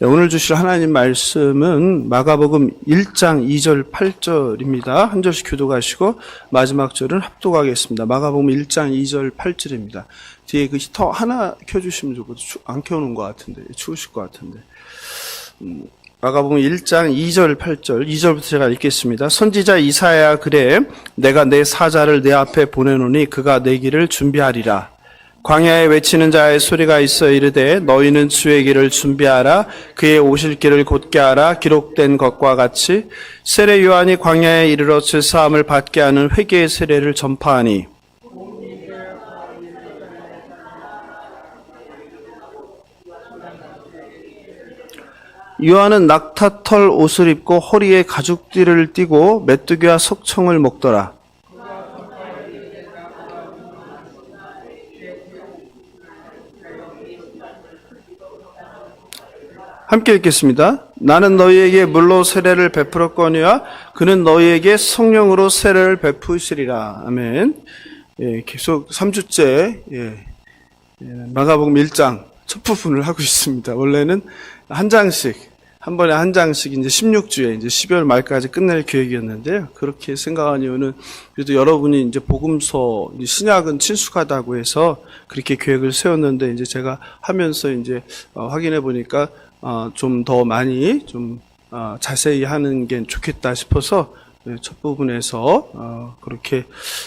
네, 오늘 주실 하나님 말씀은 마가복음 1장 2절 8절입니다. 한 절씩 교독하시고 마지막 절은 합독하겠습니다. 마가복음 1장 2절 8절입니다. 뒤에 그 히터 하나 켜주시면 좋거든요. 안 켜놓은 것 같은데, 추우실 것 같은데. 마가복음 1장 2절 8절, 2절부터 제가 읽겠습니다. 선지자 이사야 그래 내가 내 사자를 내 앞에 보내노니 그가 내 길을 준비하리라. 광야에 외치는 자의 소리가 있어 이르되 너희는 주의 길을 준비하라. 그의 오실 길을 곧게 하라. 기록된 것과 같이 세례 요한이 광야에 이르러 죄사함을 받게 하는 회개의 세례를 전파하니 요한은 낙타털 옷을 입고 허리에 가죽띠를 띠고 메뚜기와 석청을 먹더라. 함께 읽겠습니다. 나는 너희에게 물로 세례를 베풀었거니와 그는 너희에게 성령으로 세례를 베푸시리라. 아멘. 예, 계속 3주째 마가복음 1장 첫 부분을 하고 있습니다. 원래는 한 장씩, 한 번에 한 장씩 이제 16주에 이제 12월 말까지 끝낼 계획이었는데요. 그렇게 생각한 이유는 그래도 여러분이 이제 복음서, 신약은 친숙하다고 해서 그렇게 계획을 세웠는데 이제 제가 하면서 이제 확인해 보니까 좀 더 많이 좀 자세히 하는 게 좋겠다 싶어서 첫 부분에서 그렇게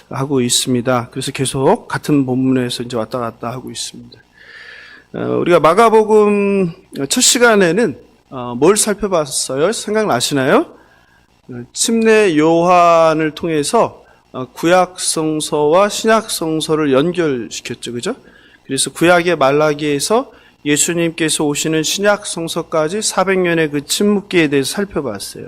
하고 있습니다. 그래서 계속 같은 본문에서 이제 왔다 갔다 하고 있습니다. 우리가 마가복음 첫 시간에는 뭘 살펴봤어요? 생각나시나요? 침례 요한을 통해서 구약 성서와 신약 성서를 연결시켰죠, 그죠? 그래서 구약의 말라기에서 예수님께서 오시는 신약 성서까지 400년의 그 침묵기에 대해서 살펴봤어요.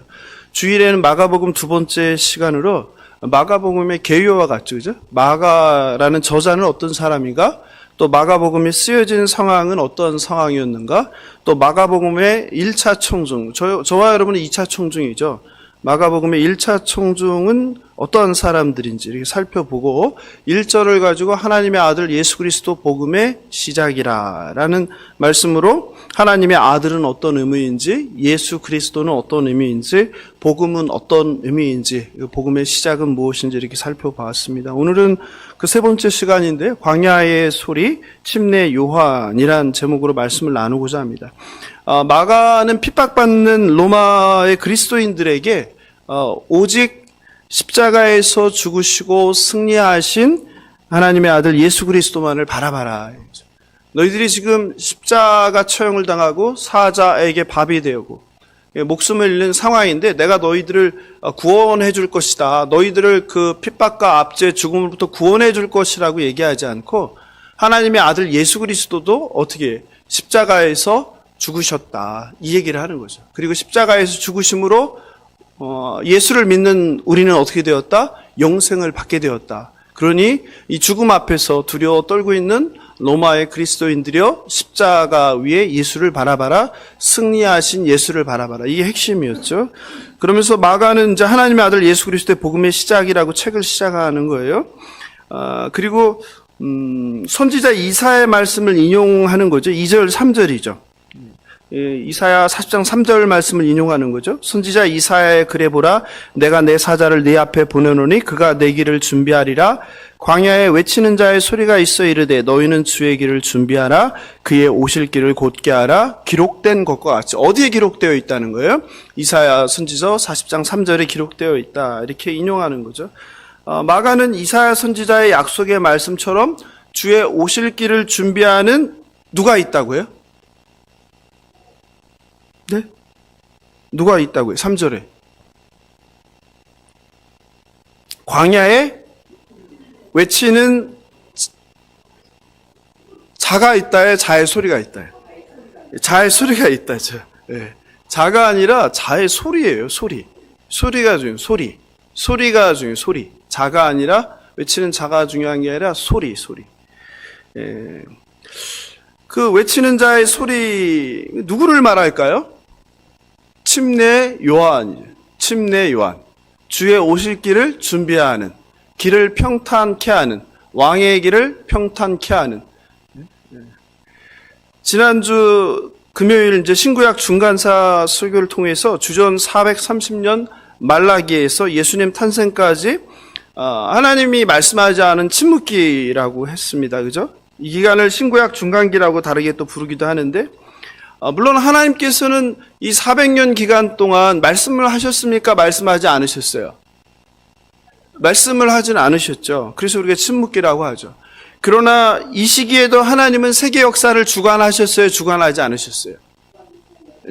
주일에는 마가복음 두 번째 시간으로 마가복음의 개요와 같죠, 그죠? 마가라는 저자는 어떤 사람인가? 또 마가복음에 쓰여진 상황은 어떤 상황이었는가? 또 마가복음의 1차 청중, 저와 여러분은 2차 청중이죠. 마가복음의 1차 청중은 어떠한 사람들인지 이렇게 살펴보고 1절을 가지고 하나님의 아들 예수 그리스도 복음의 시작이라라는 말씀으로 하나님의 아들은 어떤 의미인지, 예수 그리스도는 어떤 의미인지, 복음은 어떤 의미인지, 복음의 시작은 무엇인지 이렇게 살펴봤습니다. 오늘은 그 세 번째 시간인데요. 광야의 소리, 침례 요한이란 제목으로 말씀을 나누고자 합니다. 마가는 핍박받는 로마의 그리스도인들에게 오직 십자가에서 죽으시고 승리하신 하나님의 아들 예수 그리스도만을 바라봐라. 너희들이 지금 십자가 처형을 당하고 사자에게 밥이 되고 목숨을 잃는 상황인데 내가 너희들을 구원해 줄 것이다. 너희들을 그 핍박과 압제 죽음으로부터 구원해 줄 것이라고 얘기하지 않고 하나님의 아들 예수 그리스도도 어떻게 십자가에서 죽으셨다. 이 얘기를 하는 거죠. 그리고 십자가에서 죽으심으로 예수를 믿는 우리는 어떻게 되었다? 영생을 받게 되었다. 그러니 이 죽음 앞에서 두려워 떨고 있는 로마의 그리스도인들이여 십자가 위에 예수를 바라봐라. 승리하신 예수를 바라봐라. 이게 핵심이었죠. 그러면서 마가는 이제 하나님의 아들 예수 그리스도의 복음의 시작이라고 책을 시작하는 거예요. 그리고 선지자 이사야의 말씀을 인용하는 거죠. 2절 3절이죠. 이사야 40장 3절 말씀을 인용하는 거죠. 선지자 이사야의 글에 보라 내가 내 사자를 네 앞에 보내노니 그가 내 길을 준비하리라. 광야에 외치는 자의 소리가 있어 이르되 너희는 주의 길을 준비하라. 그의 오실 길을 곧게 하라. 기록된 것과 같이. 어디에 기록되어 있다는 거예요? 이사야 선지서 40장 3절에 기록되어 있다. 이렇게 인용하는 거죠. 마가는 이사야 선지자의 약속의 말씀처럼 주의 오실 길을 준비하는 누가 있다고요? 네? 누가 있다고요? 3절에. 광야에 외치는 자가 있다에 자의 소리가 있다에. 자의 소리가 있다죠. 네. 자가 아니라 자의 소리예요, 소리. 소리가 중요해요, 소리. 소리가 중요해요, 소리. 자가 아니라 외치는 자가 중요한 게 아니라 소리. 그 외치는 자의 소리, 누구를 말할까요? 침례 요한이죠. 침례 요한. 주의 오실 길을 준비하는, 길을 평탄케 하는, 왕의 길을 평탄케 하는. 지난주 금요일 이제 신구약 중간사 설교를 통해서 주전 430년 말라기에서 예수님 탄생까지 하나님이 말씀하지 않은 침묵기라고 했습니다. 그죠? 이 기간을 신구약 중간기라고 다르게 또 부르기도 하는데, 물론 하나님께서는 이 400년 기간 동안 말씀을 하셨습니까? 말씀하지 않으셨어요. 말씀을 하진 않으셨죠. 그래서 우리가 침묵기라고 하죠. 그러나 이 시기에도 하나님은 세계 역사를 주관하셨어요? 주관하지 않으셨어요?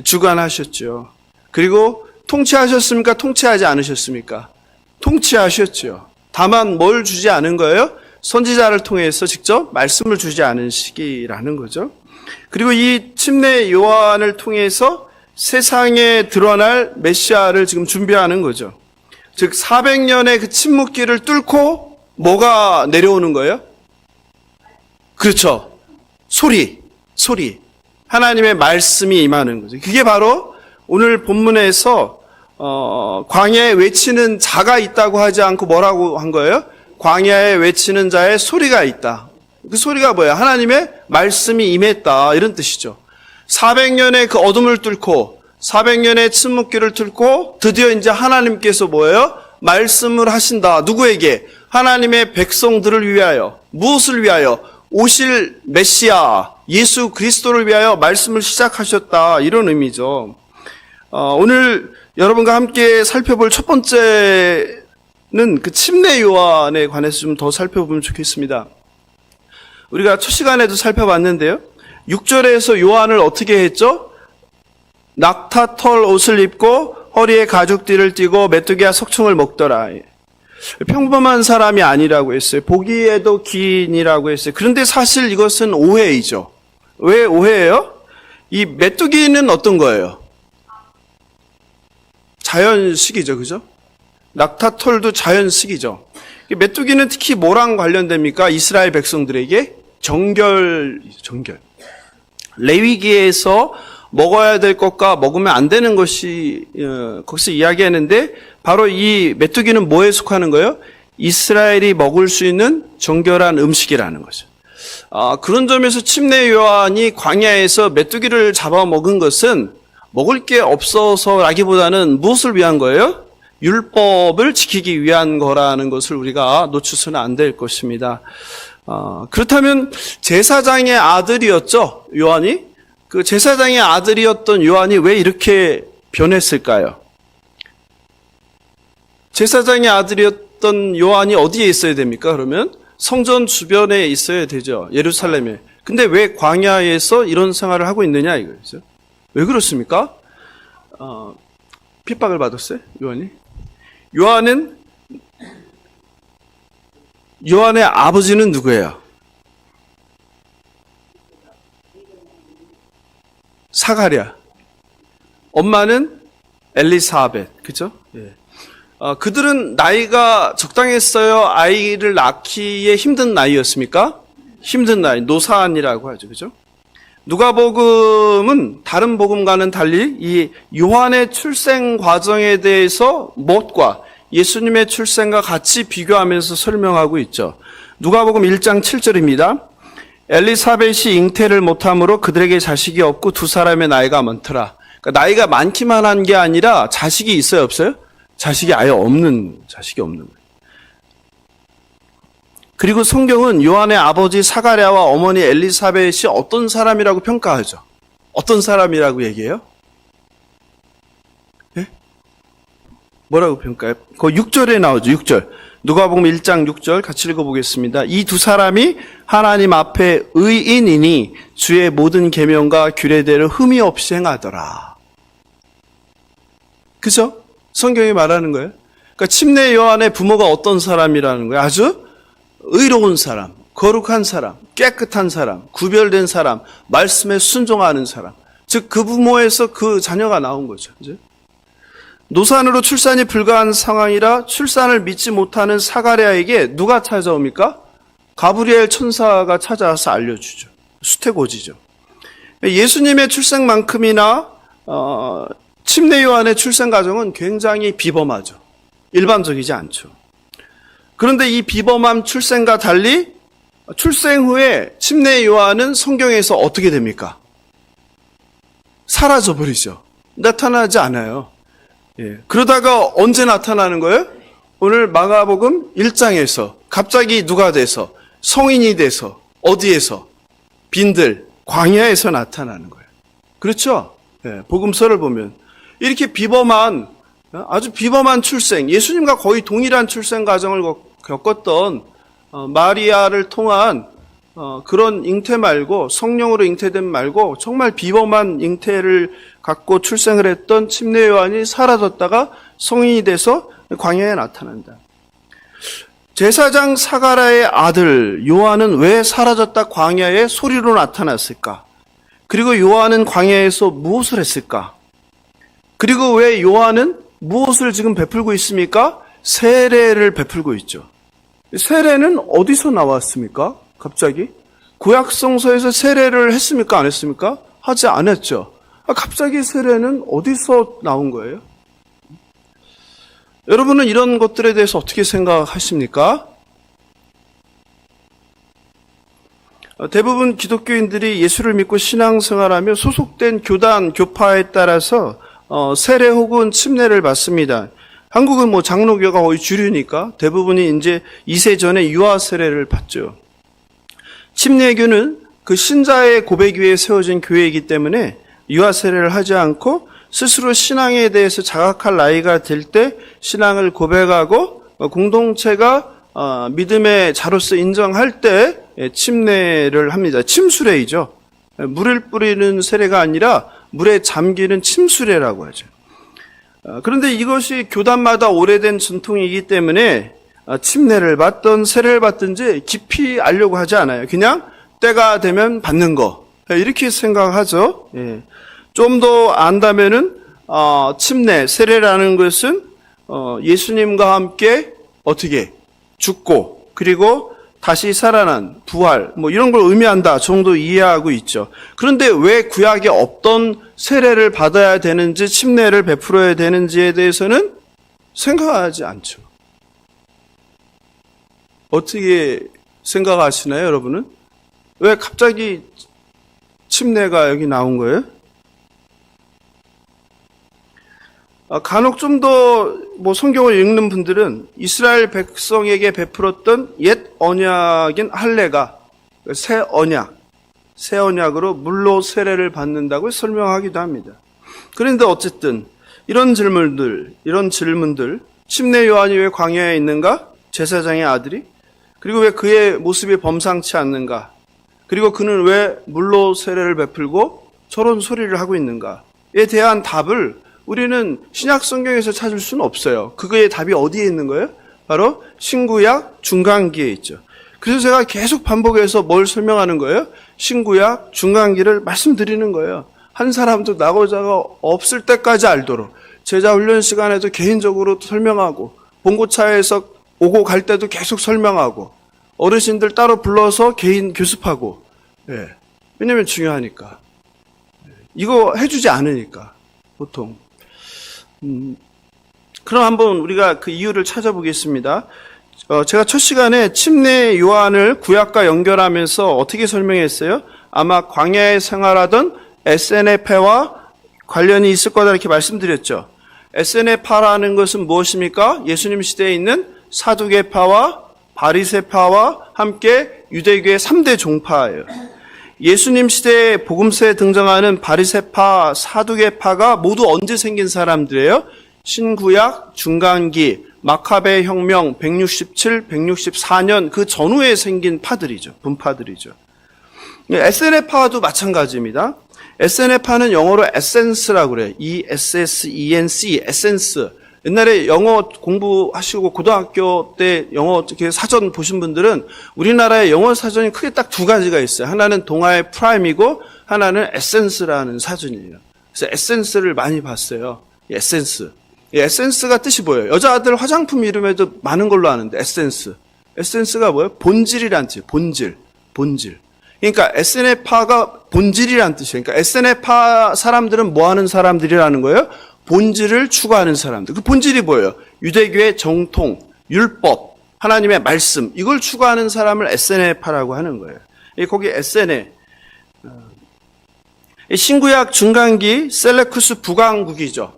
주관하셨죠. 그리고 통치하셨습니까? 통치하지 않으셨습니까? 통치하셨죠. 다만 뭘 주지 않은 거예요? 선지자를 통해서 직접 말씀을 주지 않은 시기라는 거죠. 그리고 이 침례 요한을 통해서 세상에 드러날 메시아를 지금 준비하는 거죠. 즉 400년의 그 침묵기를 뚫고 뭐가 내려오는 거예요? 그렇죠. 소리. 하나님의 말씀이 임하는 거죠. 그게 바로 오늘 본문에서 광야에 외치는 자가 있다고 하지 않고 뭐라고 한 거예요? 광야에 외치는 자의 소리가 있다. 그 소리가 뭐예요? 하나님의 말씀이 임했다. 이런 뜻이죠. 400년의 그 어둠을 뚫고 400년의 침묵기를 뚫고 드디어 이제 하나님께서 뭐예요? 말씀을 하신다. 누구에게? 하나님의 백성들을 위하여. 무엇을 위하여? 오실 메시아 예수 그리스도를 위하여 말씀을 시작하셨다. 이런 의미죠. 오늘 여러분과 함께 살펴볼 첫 번째는 그 침례 요한에 관해서 좀 더 살펴보면 좋겠습니다. 우리가 첫 시간에도 살펴봤는데요. 6절에서 요한을 어떻게 했죠? 낙타털 옷을 입고 허리에 가죽띠를 띠고 메뚜기와 석청을 먹더라. 평범한 사람이 아니라고 했어요. 보기에도 기인이라고 했어요. 그런데 사실 이것은 오해이죠. 왜 오해예요? 이 메뚜기는 어떤 거예요? 자연식이죠. 그죠? 낙타털도 자연식이죠. 메뚜기는 특히 뭐랑 관련됩니까? 이스라엘 백성들에게 정결. 레위기에서 먹어야 될 것과 먹으면 안 되는 것이 거기서 이야기하는데 바로 이 메뚜기는 뭐에 속하는 거예요? 이스라엘이 먹을 수 있는 정결한 음식이라는 거죠. 그런 점에서 침례 요한이 광야에서 메뚜기를 잡아먹은 것은 먹을 게 없어서라기보다는 무엇을 위한 거예요? 율법을 지키기 위한 거라는 것을 우리가 놓쳐서는 안 될 것입니다. 그렇다면 제사장의 아들이었죠, 요한이? 그 제사장의 아들이었던 요한이 왜 이렇게 변했을까요? 제사장의 아들이었던 요한이 어디에 있어야 됩니까? 그러면 성전 주변에 있어야 되죠. 예루살렘에. 근데 왜 광야에서 이런 생활을 하고 있느냐 이거죠. 왜 그렇습니까? 핍박을 받았어요, 요한이? 요한의 아버지는 누구예요? 사가랴. 엄마는 엘리사벳. 그죠? 예. 그들은 나이가 적당했어요? 아이를 낳기에 힘든 나이였습니까? 힘든 나이. 노산이라고 하죠. 그죠? 누가복음은 다른 복음과는 달리 이 요한의 출생 과정에 대해서 못과 예수님의 출생과 같이 비교하면서 설명하고 있죠. 누가복음 1장 7절입니다. 엘리사벳이 잉태를 못함으로 그들에게 자식이 없고 두 사람의 나이가 많더라. 그러니까 나이가 많기만 한 게 아니라 자식이 있어요, 없어요? 자식이 아예 없는 거예요. 그리고 성경은 요한의 아버지 사가랴와 어머니 엘리사벳이 어떤 사람이라고 평가하죠? 어떤 사람이라고 얘기해요? 네? 뭐라고 평가해요? 그 6절에 나오죠, 6절. 누가복음 1장 6절 같이 읽어보겠습니다. 이 두 사람이 하나님 앞에 의인이니 주의 모든 계명과 규례대로 흠이 없이 행하더라. 그죠? 성경이 말하는 거예요. 그러니까 침례 요한의 부모가 어떤 사람이라는 거예요? 아주 의로운 사람, 거룩한 사람, 깨끗한 사람, 구별된 사람, 말씀에 순종하는 사람. 즉 그 부모에서 그 자녀가 나온 거죠. 그죠? 노산으로 출산이 불가한 상황이라 출산을 믿지 못하는 사가랴에게 누가 찾아옵니까? 가브리엘 천사가 찾아와서 알려주죠. 수태고지죠. 예수님의 출생만큼이나 침례 요한의 출생 과정은 굉장히 비범하죠. 일반적이지 않죠. 그런데 이 비범한 출생과 달리 출생 후에 침례 요한은 성경에서 어떻게 됩니까? 사라져 버리죠. 나타나지 않아요. 예. 그러다가 언제 나타나는 거예요? 오늘 마가복음 1장에서 갑자기 누가 돼서 성인이 돼서 어디에서 빈들 광야에서 나타나는 거예요. 그렇죠? 예. 복음서를 보면 이렇게 비범한 아주 비범한 출생, 예수님과 거의 동일한 출생 과정을 겪었던 마리아를 통한 그런 잉태 말고 성령으로 잉태된 말고 정말 비범한 잉태를 갖고 출생을 했던 침례 요한이 사라졌다가 성인이 돼서 광야에 나타난다. 제사장 사가랴의 아들 요한은 왜 사라졌다 광야에 소리로 나타났을까? 그리고 요한은 광야에서 무엇을 했을까? 그리고 왜 요한은 무엇을 지금 베풀고 있습니까? 세례를 베풀고 있죠. 세례는 어디서 나왔습니까? 갑자기? 구약성서에서 세례를 했습니까? 안 했습니까? 하지 않았죠. 갑자기 세례는 어디서 나온 거예요? 여러분은 이런 것들에 대해서 어떻게 생각하십니까? 대부분 기독교인들이 예수를 믿고 신앙생활하며 소속된 교단, 교파에 따라서 세례 혹은 침례를 받습니다. 한국은 뭐 장로교가 거의 주류니까 대부분이 이제 2세 전에 유아 세례를 받죠. 침례교는 그 신자의 고백 위에 세워진 교회이기 때문에 유아 세례를 하지 않고 스스로 신앙에 대해서 자각할 나이가 될 때 신앙을 고백하고 공동체가 믿음의 자로서 인정할 때 침례를 합니다. 침수례이죠. 물을 뿌리는 세례가 아니라 물에 잠기는 침수례라고 하죠. 그런데 이것이 교단마다 오래된 전통이기 때문에 침례를 받든 세례를 받든지 깊이 알려고 하지 않아요. 그냥 때가 되면 받는 거 이렇게 생각하죠. 좀 더 안다면은 침례, 세례라는 것은 예수님과 함께 어떻게 죽고 그리고 다시 살아난 부활 뭐 이런 걸 의미한다 정도 이해하고 있죠. 그런데 왜 구약에 없던 세례를 받아야 되는지 침례를 베풀어야 되는지에 대해서는 생각하지 않죠. 어떻게 생각하시나요, 여러분은? 왜 갑자기 침례가 여기 나온 거예요? 간혹 좀 더 뭐 성경을 읽는 분들은 이스라엘 백성에게 베풀었던 옛 언약인 할례가 새 언약으로 물로 세례를 받는다고 설명하기도 합니다. 그런데 어쨌든 이런 질문들, 침례 요한이 왜 광야에 있는가? 제사장의 아들이? 그리고 왜 그의 모습이 범상치 않는가? 그리고 그는 왜 물로 세례를 베풀고 저런 소리를 하고 있는가에 대한 답을 우리는 신약 성경에서 찾을 수는 없어요. 그거의 답이 어디에 있는 거예요? 바로 신구약 중간기에 있죠. 그래서 제가 계속 반복해서 뭘 설명하는 거예요? 신구약 중간기를 말씀드리는 거예요. 한 사람도 낙오자가 없을 때까지 알도록 제자 훈련 시간에도 개인적으로 설명하고 봉고차에서 오고 갈 때도 계속 설명하고 어르신들 따로 불러서 개인 교습하고 왜냐면 중요하니까 이거 해주지 않으니까 보통 그럼 한번 우리가 그 이유를 찾아보겠습니다. 제가 첫 시간에 침례 요한을 구약과 연결하면서 어떻게 설명했어요? 아마 광야에 생활하던 에세네파와 관련이 있을 거다 이렇게 말씀드렸죠. 에세네파라는 것은 무엇입니까? 예수님 시대에 있는 사두개파와 바리새파와 함께 유대교의 3대 종파예요. 예수님 시대에 복음서에 등장하는 바리새파, 사두개파가 모두 언제 생긴 사람들이에요? 신구약 중간기, 마카베 혁명 167, 164년 그 전후에 생긴 파들이죠. 분파들이죠. 에세네파도 마찬가지입니다. 에세네파는 영어로 에센스라고 그래요. E-S-S-E-N-C, 에센스. 옛날에 영어 공부하시고 고등학교 때 영어 사전 보신 분들은 우리나라의 영어 사전이 크게 딱 두 가지가 있어요. 하나는 동아의 프라임이고 하나는 에센스라는 사전이에요. 그래서 에센스를 많이 봤어요. 에센스. 에센스가 뜻이 뭐예요? 여자들 화장품 이름에도 많은 걸로 아는데 에센스. 에센스가 뭐예요? 본질이란 뜻이에요. 본질. 그러니까 에세네파가 본질이란 뜻이에요. 그러니까 에세네파 사람들은 뭐 하는 사람들이라는 거예요? 본질을 추구하는 사람들. 그 본질이 뭐예요? 유대교의 정통, 율법, 하나님의 말씀 이걸 추구하는 사람을 에세네파라고 하는 거예요. 거기 에세네 신구약 중간기 셀레쿠스 북왕국이죠.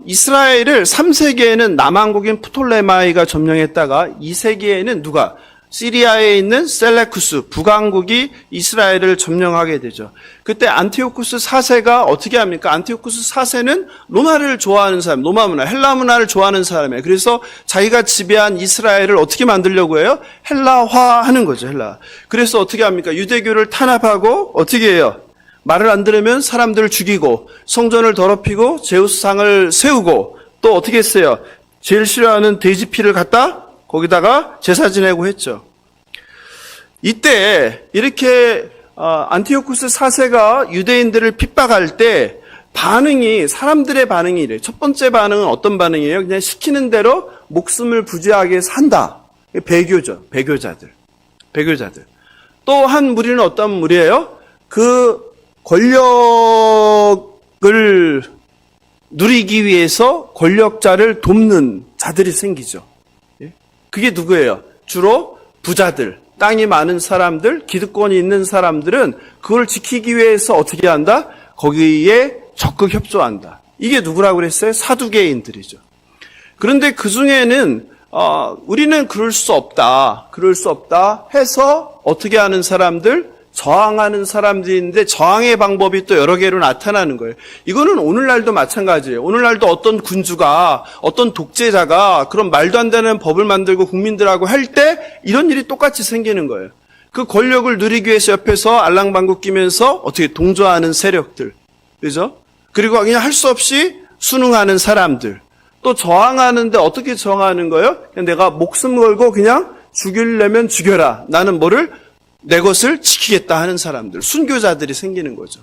이스라엘을 3세기에는 남왕국인 프톨레마이가 점령했다가 2세기에는 누가? 시리아에 있는 셀레쿠스 북왕국이 이스라엘을 점령하게 되죠. 그때 안티오쿠스 4세가 어떻게 합니까? 안티오쿠스 4세는 로마를 좋아하는 사람, 로마 문화, 헬라 문화를 좋아하는 사람이에요. 그래서 자기가 지배한 이스라엘을 어떻게 만들려고 해요? 헬라화하는 거죠, 헬라. 그래서 어떻게 합니까? 유대교를 탄압하고 어떻게 해요? 말을 안 들으면 사람들을 죽이고 성전을 더럽히고 제우스상을 세우고 또 어떻게 했어요? 제일 싫어하는 돼지 피를 갖다 거기다가 제사 지내고 했죠. 이때 이렇게 안티오쿠스 4세가 유대인들을 핍박할 때 반응이 사람들의 반응이 이래요. 첫 번째 반응은 어떤 반응이에요? 그냥 시키는 대로 목숨을 부지하게 산다. 배교죠. 배교자들. 또 한 무리는 어떤 무리예요? 그 권력을 누리기 위해서 권력자를 돕는 자들이 생기죠. 그게 누구예요? 주로 부자들, 땅이 많은 사람들, 기득권이 있는 사람들은 그걸 지키기 위해서 어떻게 한다? 거기에 적극 협조한다. 이게 누구라고 그랬어요? 사두개인들이죠. 그런데 그 중에는 우리는 그럴 수 없다 해서 어떻게 하는 사람들? 저항하는 사람들이 있는데 저항의 방법이 또 여러 개로 나타나는 거예요. 이거는 오늘날도 마찬가지예요. 오늘날도 어떤 군주가, 어떤 독재자가 그런 말도 안 되는 법을 만들고 국민들하고 할 때 이런 일이 똑같이 생기는 거예요. 그 권력을 누리기 위해서 옆에서 알랑방구 끼면서 어떻게 동조하는 세력들. 그죠? 그리고 그냥 할 수 없이 순응하는 사람들. 또 저항하는데 어떻게 저항하는 거예요? 그냥 내가 목숨 걸고 그냥 죽이려면 죽여라. 나는 내 것을 지키겠다 하는 사람들, 순교자들이 생기는 거죠.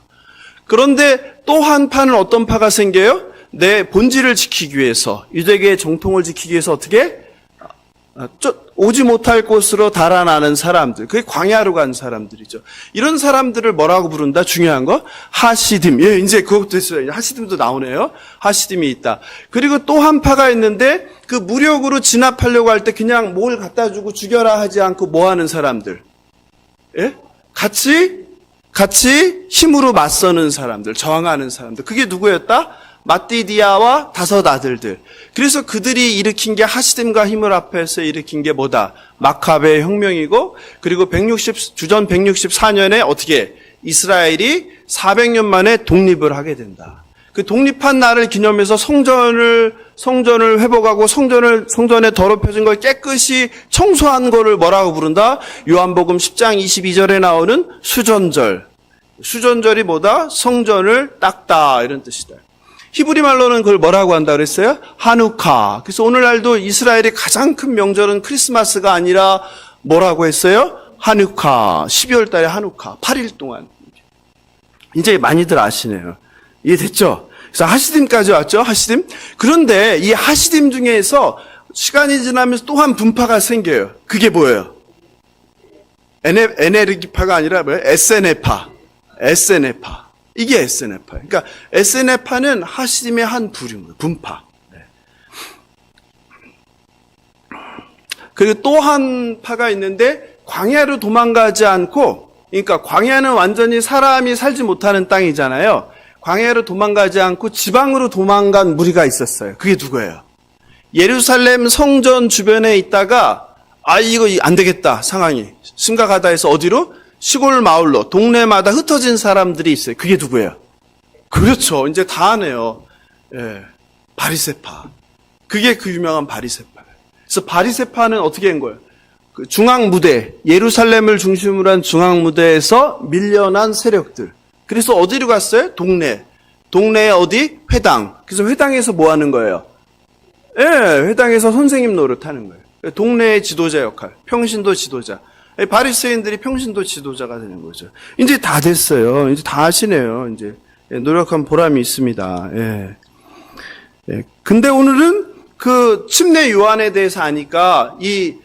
그런데 또 한 파는 어떤 파가 생겨요? 내 본질을 지키기 위해서, 유대계의 정통을 지키기 위해서 어떻게? 오지 못할 곳으로 달아나는 사람들, 그게 광야로 간 사람들이죠. 이런 사람들을 뭐라고 부른다? 중요한 거? 하시딤. 예, 이제 그것도 있어요. 하시딤도 나오네요. 하시딤이 있다. 그리고 또 한 파가 있는데, 그 무력으로 진압하려고 할 때 그냥 뭘 갖다 주고 죽여라 하지 않고 뭐 하는 사람들? 예? 같이 힘으로 맞서는 사람들, 저항하는 사람들. 그게 누구였다? 마띠디아와 다섯 아들들. 그래서 그들이 일으킨 게 하시딤과 힘을 합해서 일으킨 게 뭐다? 마카베 혁명이고, 그리고 주전 164년에 어떻게 이스라엘이 400년 만에 독립을 하게 된다. 그 독립한 날을 기념해서 성전을 회복하고 성전에 더럽혀진 걸 깨끗이 청소한 거를 뭐라고 부른다? 요한복음 10장 22절에 나오는 수전절. 수전절이 뭐다? 성전을 닦다 이런 뜻이다. 히브리 말로는 그걸 뭐라고 한다 그랬어요? 하누카. 그래서 오늘날도 이스라엘의 가장 큰 명절은 크리스마스가 아니라 뭐라고 했어요? 하누카. 12월 달에 하누카. 8일 동안. 이제 많이들 아시네요. 이해됐죠? 그래서 하시딤까지 왔죠, 하시딤. 그런데 이 하시딤 중에서 시간이 지나면서 또 한 분파가 생겨요. 그게 뭐예요? 에네르기파가 아니라 뭐예요? 에세네파. 이게 에세네파. 그러니까 에세네파는 하시딤의 한 부류입니다. 분파. 네. 그리고 또 한 파가 있는데 광야로 도망가지 않고, 그러니까 광야는 완전히 사람이 살지 못하는 땅이잖아요. 광야로 도망가지 않고 지방으로 도망간 무리가 있었어요. 그게 누구예요? 예루살렘 성전 주변에 있다가 이거 안 되겠다 상황이 심각하다 해서 어디로? 시골 마을로 동네마다 흩어진 사람들이 있어요. 그게 누구예요? 그렇죠. 이제 다 아네요. 예, 바리새파. 그게 그 유명한 바리새파예요. 그래서 바리새파는 어떻게 한 거예요? 그 중앙 무대, 예루살렘을 중심으로 한 중앙 무대에서 밀려난 세력들. 그래서 어디로 갔어요? 동네에 어디? 회당. 그래서 회당에서 뭐 하는 거예요? 예, 회당에서 선생님 노릇하는 거예요. 동네의 지도자 역할, 평신도 지도자. 바리새인들이 평신도 지도자가 되는 거죠. 이제 다 됐어요. 이제 다 아시네요. 이제 노력한 보람이 있습니다. 예. 근데 오늘은 그 침례 요한에 대해서 아니까 이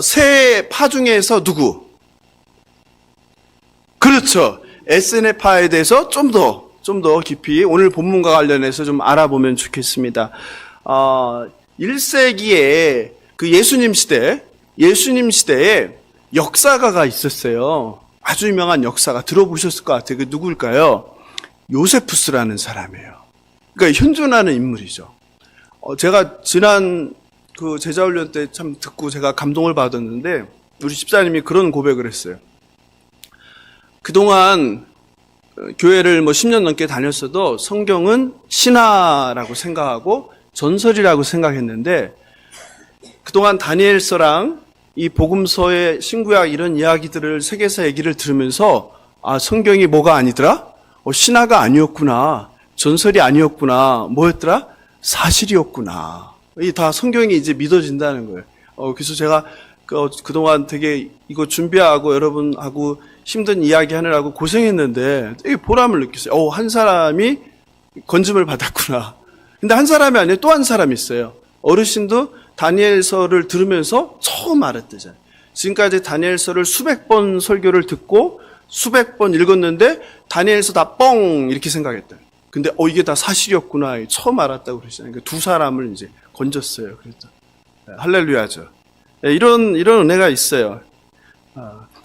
세 파 중에서 누구? 그렇죠. 에세네파에 대해서 좀 더 깊이 오늘 본문과 관련해서 좀 알아보면 좋겠습니다. 1세기에 그 예수님 시대에 역사가가 있었어요. 아주 유명한 역사가 들어보셨을 것 같아요. 그 누구일까요? 요세푸스라는 사람이에요. 그러니까 현존하는 인물이죠. 제가 지난 그 제자훈련 때 참 듣고 제가 감동을 받았는데 우리 집사님이 그런 고백을 했어요. 그동안 교회를 10년 넘게 다녔어도 성경은 신화라고 생각하고 전설이라고 생각했는데 그동안 다니엘서랑 이 복음서의 신구약 이런 이야기들을 세계사 얘기를 들으면서 성경이 뭐가 아니더라? 신화가 아니었구나. 전설이 아니었구나. 뭐였더라? 사실이었구나. 이 다 성경이 이제 믿어진다는 거예요. 그래서 제가 그동안 되게 이거 준비하고 여러분하고 힘든 이야기 하느라고 고생했는데 되게 보람을 느꼈어요. 한 사람이 건짐을 받았구나. 근데 한 사람이 아니라 또 한 사람이 있어요. 어르신도 다니엘서를 들으면서 처음 알았대잖아요. 지금까지 다니엘서를 수백 번 설교를 듣고 수백 번 읽었는데 다니엘서 다 뻥 이렇게 생각했대요. 근데 이게 다 사실이었구나. 처음 알았다고 그러시잖아요. 그러니까 두 사람을 이제 건졌어요. 그래서 할렐루야죠. 이런 은혜가 있어요.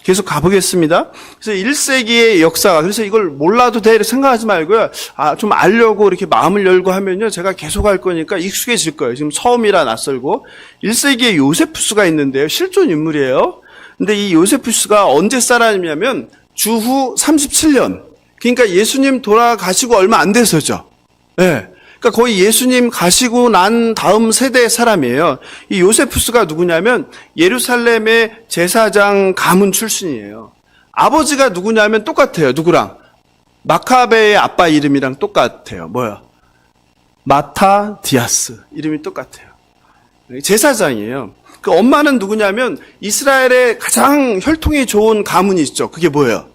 계속 가보겠습니다. 그래서 1세기의 역사가, 그래서 이걸 몰라도 돼 생각하지 말고요. 좀 알려고 이렇게 마음을 열고 하면요. 제가 계속 할 거니까 익숙해질 거예요. 지금 처음이라 낯설고. 1세기에 요세푸스가 있는데요. 실존 인물이에요. 근데 이 요세푸스가 언제 사람이냐면 주후 37년. 그러니까 예수님 돌아가시고 얼마 안 돼서죠. 네. 그러니까 거의 예수님 가시고 난 다음 세대의 사람이에요. 이 요세푸스가 누구냐면 예루살렘의 제사장 가문 출신이에요. 아버지가 누구냐면 똑같아요. 누구랑? 마카베의 아빠 이름이랑 똑같아요. 뭐야? 마타디아스. 이름이 똑같아요. 제사장이에요. 그 엄마는 누구냐면 이스라엘의 가장 혈통이 좋은 가문이 있죠. 그게 뭐예요?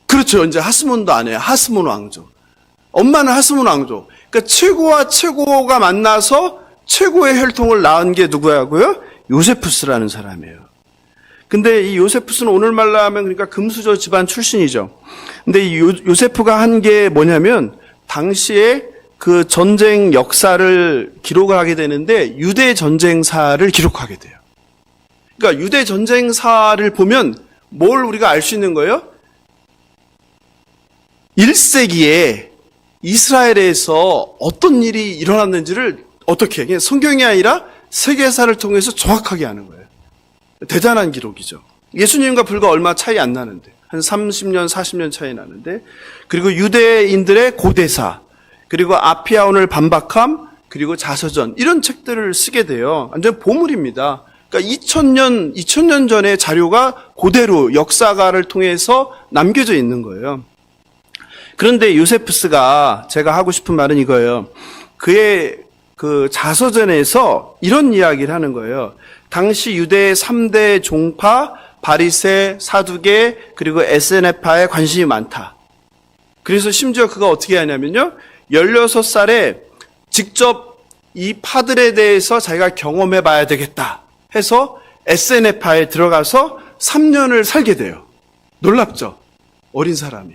그렇죠. 이제 하스몬도 아니에요. 하스몬 왕조. 엄마는 하스몬 왕조. 그러니까 최고와 최고가 만나서 최고의 혈통을 낳은 게 누구야고요? 요세푸스라는 사람이에요. 근데 이 요세푸스는 오늘말로 하면 그러니까 금수저 집안 출신이죠. 근데 이 요세프가 한 게 뭐냐면 당시에 그 전쟁 역사를 기록을 하게 되는데 유대 전쟁사를 기록하게 돼요. 그러니까 유대 전쟁사를 보면 뭘 우리가 알 수 있는 거예요? 1세기에 이스라엘에서 어떤 일이 일어났는지를 어떻게, 그냥 성경이 아니라 세계사를 통해서 정확하게 아는 거예요. 대단한 기록이죠. 예수님과 불과 얼마 차이 안 나는데, 한 30년, 40년 차이 나는데, 그리고 유대인들의 고대사, 그리고 아피아온을 반박함, 그리고 자서전, 이런 책들을 쓰게 돼요. 완전 보물입니다. 그러니까 2000년 전의 자료가 그대로 역사가를 통해서 남겨져 있는 거예요. 그런데 요세푸스가 제가 하고 싶은 말은 이거예요. 그의 그 자서전에서 이런 이야기를 하는 거예요. 당시 유대의 3대 종파, 바리새, 사두개, 그리고 에세네파에 관심이 많다. 그래서 심지어 그가 어떻게 하냐면요. 16살에 직접 이 파들에 대해서 자기가 경험해 봐야 되겠다 해서 에세네파에 들어가서 3년을 살게 돼요. 놀랍죠? 어린 사람이.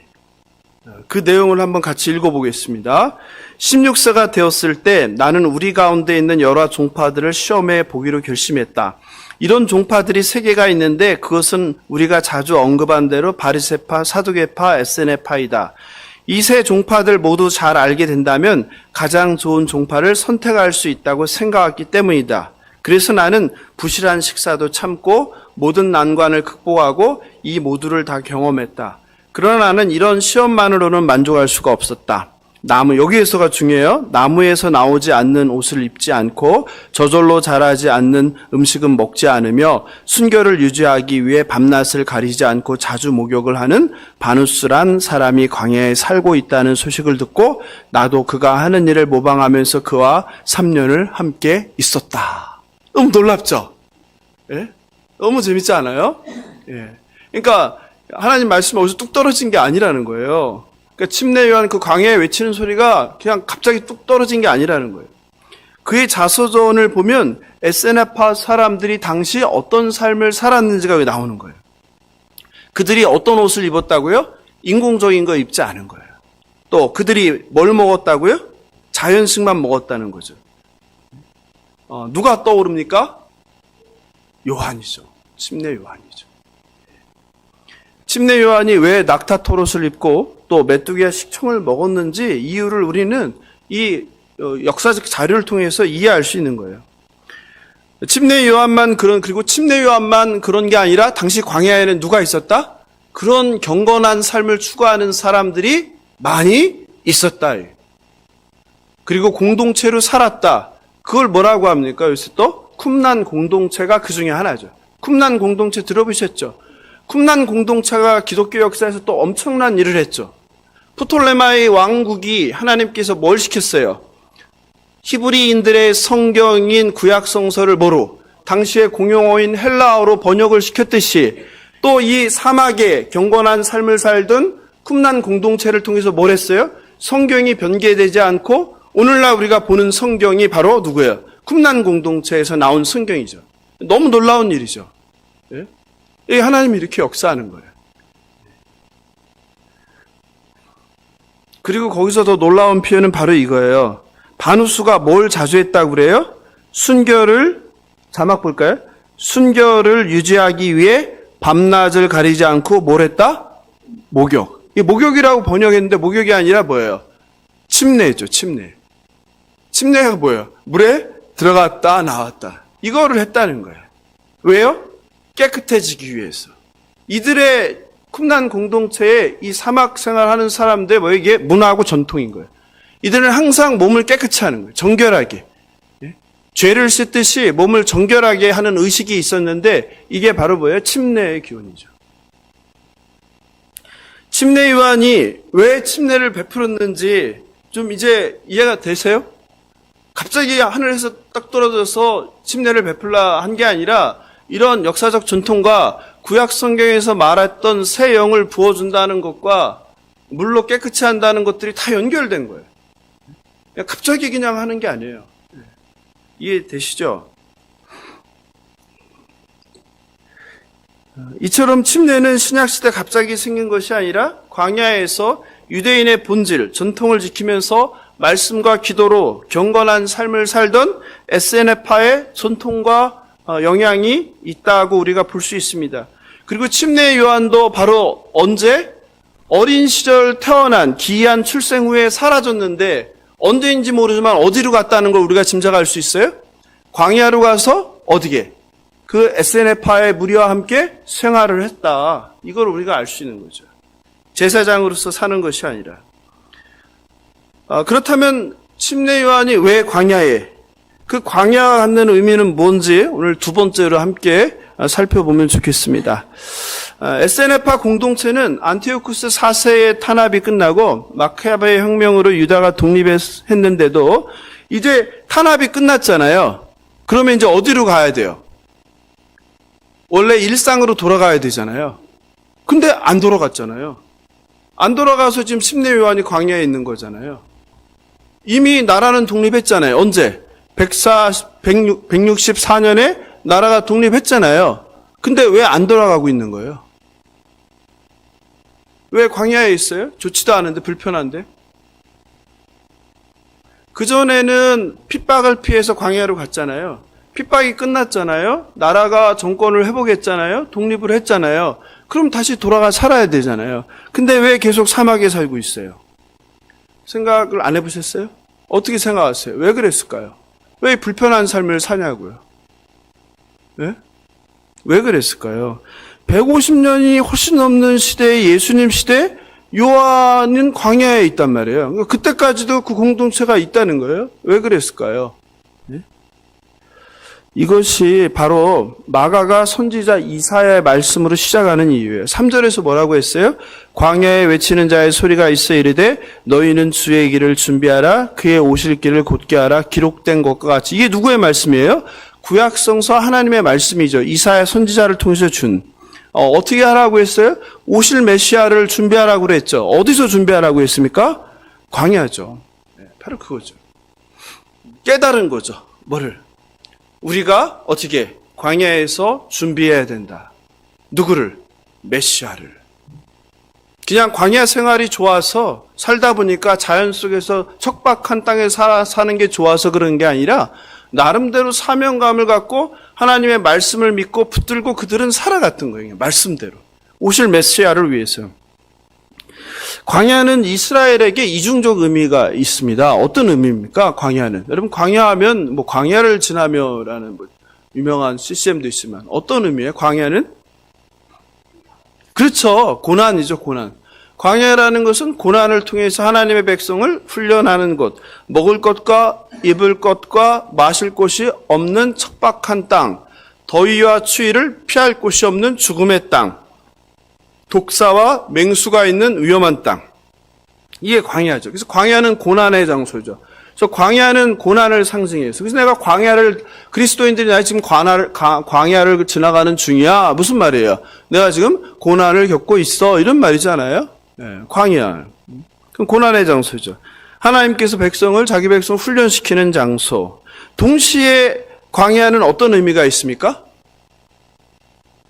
그 내용을 한번 같이 읽어보겠습니다. 16세가 되었을 때 나는 우리 가운데 있는 여러 종파들을 시험해 보기로 결심했다. 이런 종파들이 3개가 있는데 그것은 우리가 자주 언급한 대로 바리새파, 사두개파, 에세네파이다. 이 세 종파들 모두 잘 알게 된다면 가장 좋은 종파를 선택할 수 있다고 생각했기 때문이다. 그래서 나는 부실한 식사도 참고 모든 난관을 극복하고 이 모두를 다 경험했다. 그러나 나는 이런 시험만으로는 만족할 수가 없었다. 여기에서가 중요해요. 나무에서 나오지 않는 옷을 입지 않고 저절로 자라지 않는 음식은 먹지 않으며 순결을 유지하기 위해 밤낮을 가리지 않고 자주 목욕을 하는 바누스란 사람이 광야에 살고 있다는 소식을 듣고 나도 그가 하는 일을 모방하면서 그와 3년을 함께 있었다. 너무 놀랍죠? 예? 너무 재밌지 않아요? 예. 그러니까 하나님 말씀이 어디서 뚝 떨어진 게 아니라는 거예요. 그러니까 침례 요한 그 광야에 외치는 소리가 그냥 갑자기 뚝 떨어진 게 아니라는 거예요. 그의 자서전을 보면 에세네파 사람들이 당시 어떤 삶을 살았는지가 나오는 거예요. 그들이 어떤 옷을 입었다고요? 인공적인 거 입지 않은 거예요. 또 그들이 뭘 먹었다고요? 자연식만 먹었다는 거죠. 누가 떠오릅니까? 요한이죠. 침례 요한이죠. 침례 요한이 왜 낙타 토롯을 입고 또 메뚜기와 식총을 먹었는지 이유를 우리는 이 역사적 자료를 통해서 이해할 수 있는 거예요. 그리고 침례 요한만 그런 게 아니라 당시 광야에는 누가 있었다? 그런 경건한 삶을 추구하는 사람들이 많이 있었다. 그리고 공동체로 살았다. 그걸 뭐라고 합니까? 요새 또 쿰난 공동체가 그 중에 하나죠. 쿰난 공동체 들어보셨죠? 쿰난 공동체가 기독교 역사에서 또 엄청난 일을 했죠. 프톨레마이 왕국이 하나님께서 뭘 시켰어요? 히브리인들의 성경인 구약 성서를 뭐로? 당시의 공용어인 헬라어로 번역을 시켰듯이 또 이 사막에 경건한 삶을 살던 쿰난 공동체를 통해서 뭘 했어요? 성경이 변개되지 않고 오늘날 우리가 보는 성경이 바로 누구예요? 쿰난 공동체에서 나온 성경이죠. 너무 놀라운 일이죠. 예? 하나님이 이렇게 역사하는 거예요. 그리고 거기서 더 놀라운 표현은 바로 이거예요. 바누스가 뭘 자주 했다고 그래요? 자막 볼까요? 순결을 유지하기 위해 밤낮을 가리지 않고 뭘 했다? 목욕. 이 목욕이라고 번역했는데 목욕이 아니라 뭐예요? 침례죠, 침례. 침례가 뭐예요? 물에 들어갔다 나왔다. 이거를 했다는 거예요. 왜요? 깨끗해지기 위해서. 이들의 쿰난 공동체에 이 사막 생활하는 사람들 이게 문화하고 전통인 거예요. 이들은 항상 몸을 깨끗이 하는 거예요. 정결하게. 죄를 씻듯이 몸을 정결하게 하는 의식이 있었는데 이게 바로 뭐예요? 침례의 기원이죠. 침례 요한이 왜 침례를 베풀었는지 좀 이제 이해가 되세요? 갑자기 하늘에서 딱 떨어져서 침례를 베풀라 한 게 아니라 이런 역사적 전통과 구약 성경에서 말했던 새 영을 부어준다는 것과 물로 깨끗이 한다는 것들이 다 연결된 거예요. 갑자기 그냥 하는 게 아니에요. 이해되시죠? 이처럼 침례는 신약시대 갑자기 생긴 것이 아니라 광야에서 유대인의 본질, 전통을 지키면서 말씀과 기도로 경건한 삶을 살던 SNF파의 전통과 영향이 있다고 우리가 볼 수 있습니다. 그리고 침례 요한도 바로 언제? 어린 시절 태어난 기이한 출생 후에 사라졌는데 언제인지 모르지만 어디로 갔다는 걸 우리가 짐작할 수 있어요? 광야로 가서 어디게? 그 SNF파의 무리와 함께 생활을 했다. 이걸 우리가 알 수 있는 거죠. 제사장으로서 사는 것이 아니라. 그렇다면 침례 요한이 왜 광야에? 그 광야가 갖는 의미는 뭔지 오늘 두 번째로 함께 살펴보면 좋겠습니다. SNF파 공동체는 안티오쿠스 4세의 탄압이 끝나고 마카베 혁명으로 유다가 독립했는데도 이제 탄압이 끝났잖아요. 그러면 이제 어디로 가야 돼요? 원래 일상으로 돌아가야 되잖아요. 근데 안 돌아갔잖아요. 안 돌아가서 지금 침례 요한이 광야에 있는 거잖아요. 이미 나라는 독립했잖아요. 언제? 164년에 나라가 독립했잖아요. 근데 왜 안 돌아가고 있는 거예요? 왜 광야에 있어요? 좋지도 않은데, 불편한데? 그전에는 핍박을 피해서 광야로 갔잖아요. 핍박이 끝났잖아요. 나라가 정권을 회복했잖아요. 독립을 했잖아요. 그럼 다시 돌아가 살아야 되잖아요. 근데 왜 계속 사막에 살고 있어요? 생각을 안 해보셨어요? 어떻게 생각하세요? 왜 그랬을까요? 왜 불편한 삶을 사냐고요? 네? 왜 그랬을까요? 150년이 훨씬 넘는 시대의 예수님 시대, 요한은 광야에 있단 말이에요. 그때까지도 그 공동체가 있다는 거예요. 왜 그랬을까요? 네? 이것이 바로 마가가 선지자 이사야의 말씀으로 시작하는 이유예요. 3절에서 뭐라고 했어요? 광야에 외치는 자의 소리가 있어 이르되 너희는 주의 길을 준비하라 그의 오실 길을 곧게 하라 기록된 것과 같이. 이게 누구의 말씀이에요? 구약성서 하나님의 말씀이죠. 이사야 선지자를 통해서 준. 어떻게 하라고 했어요? 오실 메시아를 준비하라고 그랬죠. 어디서 준비하라고 했습니까? 광야죠. 네, 바로 그거죠. 깨달은 거죠. 뭐를? 우리가 어떻게 광야에서 준비해야 된다. 누구를? 메시아를. 그냥 광야 생활이 좋아서 살다 보니까 자연 속에서 척박한 땅에 사는 게 좋아서 그런 게 아니라 나름대로 사명감을 갖고 하나님의 말씀을 믿고 붙들고 그들은 살아갔던 거예요. 말씀대로. 오실 메시아를 위해서. 광야는 이스라엘에게 이중적 의미가 있습니다. 어떤 의미입니까? 광야는. 여러분, 광야하면 뭐 광야를 지나며라는 뭐 유명한 CCM도 있지만 어떤 의미예요? 광야는? 그렇죠. 고난이죠, 고난. 광야라는 것은 고난을 통해서 하나님의 백성을 훈련하는 곳, 먹을 것과 입을 것과 마실 곳이 없는 척박한 땅, 더위와 추위를 피할 곳이 없는 죽음의 땅, 독사와 맹수가 있는 위험한 땅. 이게 광야죠. 그래서 광야는 고난의 장소죠. 그래서 광야는 고난을 상징해서. 그래서 내가 광야를, 그리스도인들이 나 지금 광야를 지나가는 중이야. 무슨 말이에요? 내가 지금 고난을 겪고 있어. 이런 말이잖아요. 네, 광야. 그럼 고난의 장소죠. 하나님께서 백성을, 자기 백성을 훈련시키는 장소. 동시에 광야는 어떤 의미가 있습니까?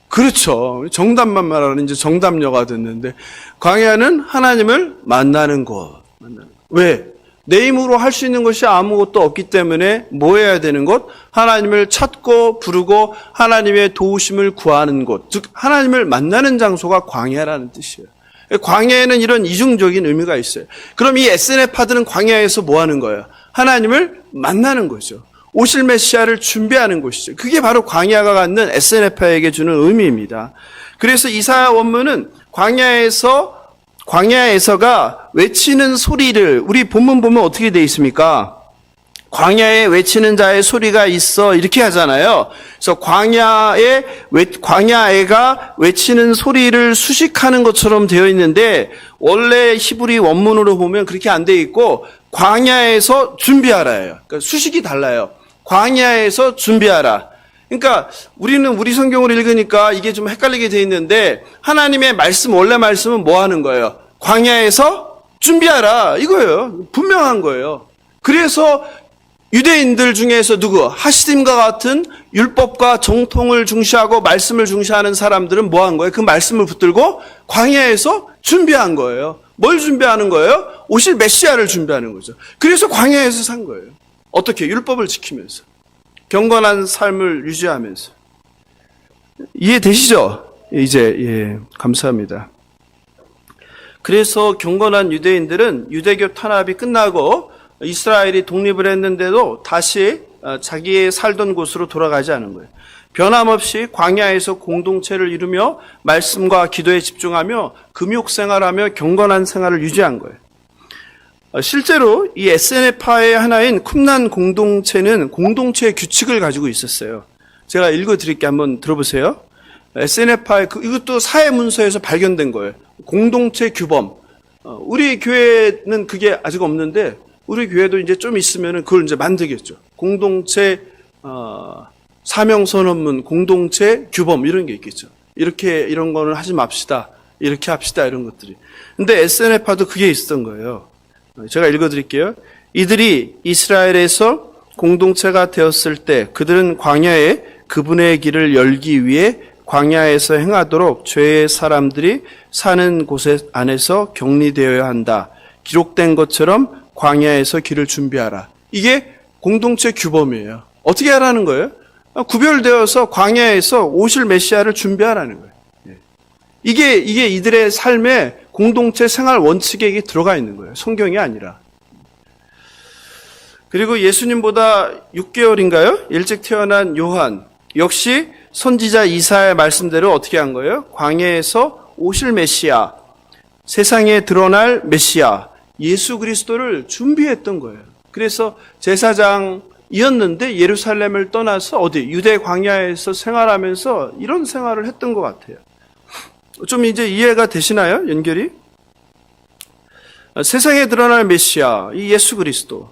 그렇죠. 정답만 말하는 이제 정답녀가 됐는데, 광야는 하나님을 만나는 곳. 왜? 내 힘으로 할 수 있는 것이 아무것도 없기 때문에 뭐 해야 되는 곳? 하나님을 찾고 부르고 하나님의 도우심을 구하는 곳. 즉, 하나님을 만나는 장소가 광야라는 뜻이에요. 광야에는 이런 이중적인 의미가 있어요. 그럼 이 SNF파들은 광야에서 뭐 하는 거예요? 하나님을 만나는 거죠. 오실 메시아를 준비하는 곳이죠. 그게 바로 광야가 갖는 SNF파에게 주는 의미입니다. 그래서 이사야 원문은 광야에서가 외치는 소리를, 우리 본문 보면 어떻게 되어 있습니까? 광야에 외치는 자의 소리가 있어, 이렇게 하잖아요. 그래서 광야에가 외치는 소리를 수식하는 것처럼 되어 있는데, 원래 히브리 원문으로 보면 그렇게 안 되어 있고, 광야에서 준비하라예요. 그러니까 수식이 달라요. 광야에서 준비하라. 그러니까 우리는 우리 성경을 읽으니까 이게 좀 헷갈리게 되어 있는데, 하나님의 말씀, 원래 말씀은 뭐 하는 거예요? 광야에서 준비하라, 이거예요. 분명한 거예요. 그래서 유대인들 중에서 누구? 하시딤과 같은 율법과 정통을 중시하고 말씀을 중시하는 사람들은 뭐 한 거예요? 그 말씀을 붙들고 광야에서 준비한 거예요. 뭘 준비하는 거예요? 오실 메시아를 준비하는 거죠. 그래서 광야에서 산 거예요. 어떻게? 율법을 지키면서. 경건한 삶을 유지하면서. 이해되시죠? 이제, 예, 감사합니다. 그래서 경건한 유대인들은 유대교 탄압이 끝나고 이스라엘이 독립을 했는데도 다시 자기의 살던 곳으로 돌아가지 않은 거예요. 변함없이 광야에서 공동체를 이루며 말씀과 기도에 집중하며 금욕 생활하며 경건한 생활을 유지한 거예요. 실제로 이 SNF파의 하나인 쿰난 공동체는 공동체의 규칙을 가지고 있었어요. 제가 읽어드릴게 한번 들어보세요. SNF파의 이것도 사회문서에서 발견된 거예요. 공동체 규범. 우리 교회는 그게 아직 없는데 우리 교회도 이제 좀 있으면은 그걸 이제 만들겠죠. 공동체 사명선언문, 공동체 규범 이런 게 있겠죠. 이렇게 이런 거는 하지 맙시다. 이렇게 합시다 이런 것들이. 근데 SNF파도 그게 있었던 거예요. 제가 읽어드릴게요. 이들이 이스라엘에서 공동체가 되었을 때 그들은 광야에 그분의 길을 열기 위해 광야에서 행하도록 죄의 사람들이 사는 곳 안에서 격리되어야 한다. 기록된 것처럼 광야에서 길을 준비하라. 이게 공동체 규범이에요. 어떻게 하라는 거예요? 구별되어서 광야에서 오실 메시아를 준비하라는 거예요. 이게 이들의 삶에 공동체 생활 원칙에 들어가 있는 거예요. 성경이 아니라. 그리고 예수님보다 6개월인가요? 일찍 태어난 요한 역시 선지자 이사야의 말씀대로 어떻게 한 거예요? 광야에서 오실 메시아, 세상에 드러날 메시아, 예수 그리스도를 준비했던 거예요. 그래서 제사장이었는데 예루살렘을 떠나서 어디 유대 광야에서 생활하면서 이런 생활을 했던 것 같아요. 좀 이제 이해가 되시나요? 연결이? 세상에 드러날 메시아, 이 예수 그리스도.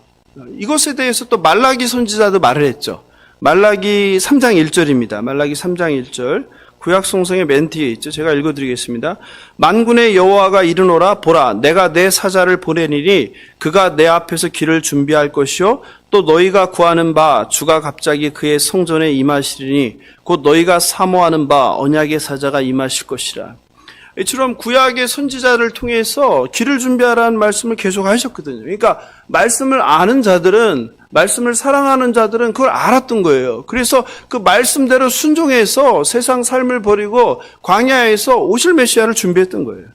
이것에 대해서 또 말라기 선지자도 말을 했죠. 말라기 3장 1절입니다. 말라기 3장 1절. 구약 성성의 맨 뒤에 있죠. 제가 읽어드리겠습니다. 만군의 여호와가 이르노라 보라 내가 내 사자를 보내리니 그가 내 앞에서 길을 준비할 것이요 또 너희가 구하는 바 주가 갑자기 그의 성전에 임하시리니 곧 너희가 사모하는 바 언약의 사자가 임하실 것이라. 이처럼 구약의 선지자를 통해서 길을 준비하라는 말씀을 계속 하셨거든요. 그러니까 말씀을 아는 자들은 말씀을 사랑하는 자들은 그걸 알았던 거예요. 그래서 그 말씀대로 순종해서 세상 삶을 버리고 광야에서 오실 메시아를 준비했던 거예요.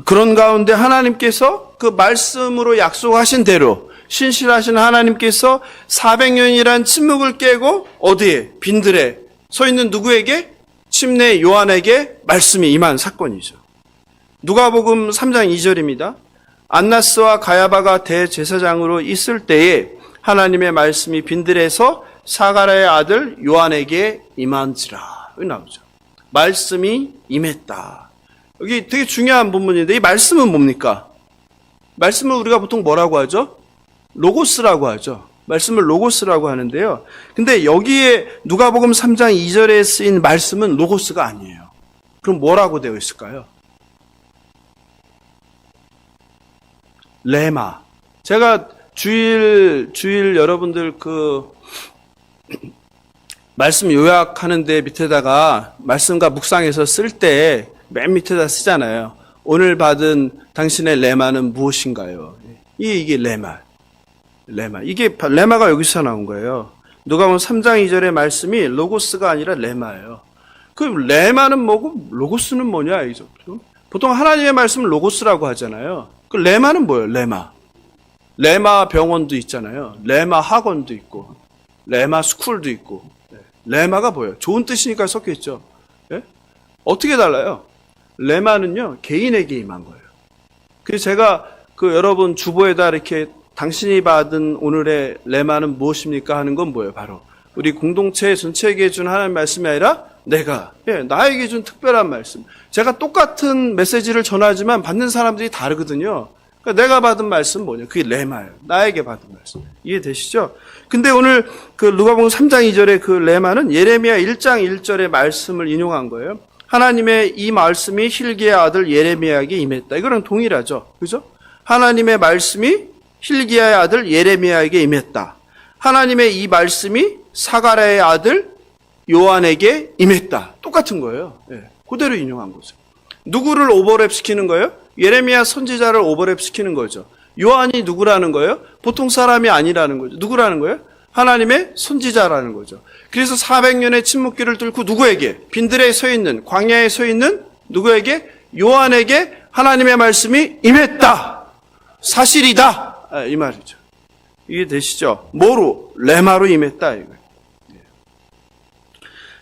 그런 가운데 하나님께서 그 말씀으로 약속하신 대로 신실하신 하나님께서 400년이란 침묵을 깨고 어디에? 빈들에 서 있는 누구에게? 침례 요한에게 말씀이 임한 사건이죠. 누가복음 3장 2절입니다. 안나스와 가야바가 대제사장으로 있을 때에 하나님의 말씀이 빈들에서 사가랴의 아들 요한에게 임한지라. 여기 나오죠. 말씀이 임했다. 여기 되게 중요한 본문인데 이 말씀은 뭡니까? 말씀을 우리가 보통 뭐라고 하죠? 로고스라고 하죠. 말씀을 로고스라고 하는데요. 근데 여기에 누가복음 3장 2절에 쓰인 말씀은 로고스가 아니에요. 그럼 뭐라고 되어 있을까요? 레마. 제가 주일 여러분들 그 말씀 요약하는 데 밑에다가 말씀과 묵상해서 쓸 때 맨 밑에다 쓰잖아요. 오늘 받은 당신의 레마는 무엇인가요? 이게 레마. 이게 레마가 여기서 나온 거예요. 누가복음 3장 2절의 말씀이 로고스가 아니라 레마예요. 그 레마는 뭐고 로고스는 뭐냐 이죠. 보통 하나님의 말씀을 로고스라고 하잖아요. 그 레마는 뭐예요? 레마 병원도 있잖아요. 레마 학원도 있고 레마 스쿨도 있고. 레마가 뭐예요? 좋은 뜻이니까 섞여 있죠. 예? 어떻게 달라요? 레마는요 개인에게 임한 거예요. 그래서 제가 그 여러분 주보에다 이렇게 당신이 받은 오늘의 레마는 무엇입니까 하는 건 뭐예요? 바로 우리 공동체 전체에게 준 하나님의 말씀이 아니라 나에게 준 특별한 말씀. 제가 똑같은 메시지를 전하지만 받는 사람들이 다르거든요. 그러니까 내가 받은 말씀 뭐냐? 그게 레마예요. 나에게 받은 말씀. 이해되시죠? 근데 오늘 그 누가복음 3장 2절의 그 레마는 예레미야 1장 1절의 말씀을 인용한 거예요. 하나님의 이 말씀이 hil기야의 아들 예레미야에게 임했다. 이거는 동일하죠. 그죠? 하나님의 말씀이 hil기야의 아들 예레미야에게 임했다. 하나님의 이 말씀이 사가랴의 아들 요한에게 임했다. 똑같은 거예요. 그대로 인용한 거죠. 누구를 오버랩 시키는 거예요? 예레미야 선지자를 오버랩 시키는 거죠. 요한이 누구라는 거예요? 보통 사람이 아니라는 거죠. 누구라는 거예요? 하나님의 선지자라는 거죠. 그래서 400년의 침묵기를 뚫고 누구에게? 빈들에 서 있는, 광야에 서 있는 누구에게? 요한에게 하나님의 말씀이 임했다. 사실이다. 이 말이죠. 이게 되시죠? 뭐로? 레마로 임했다. 이거.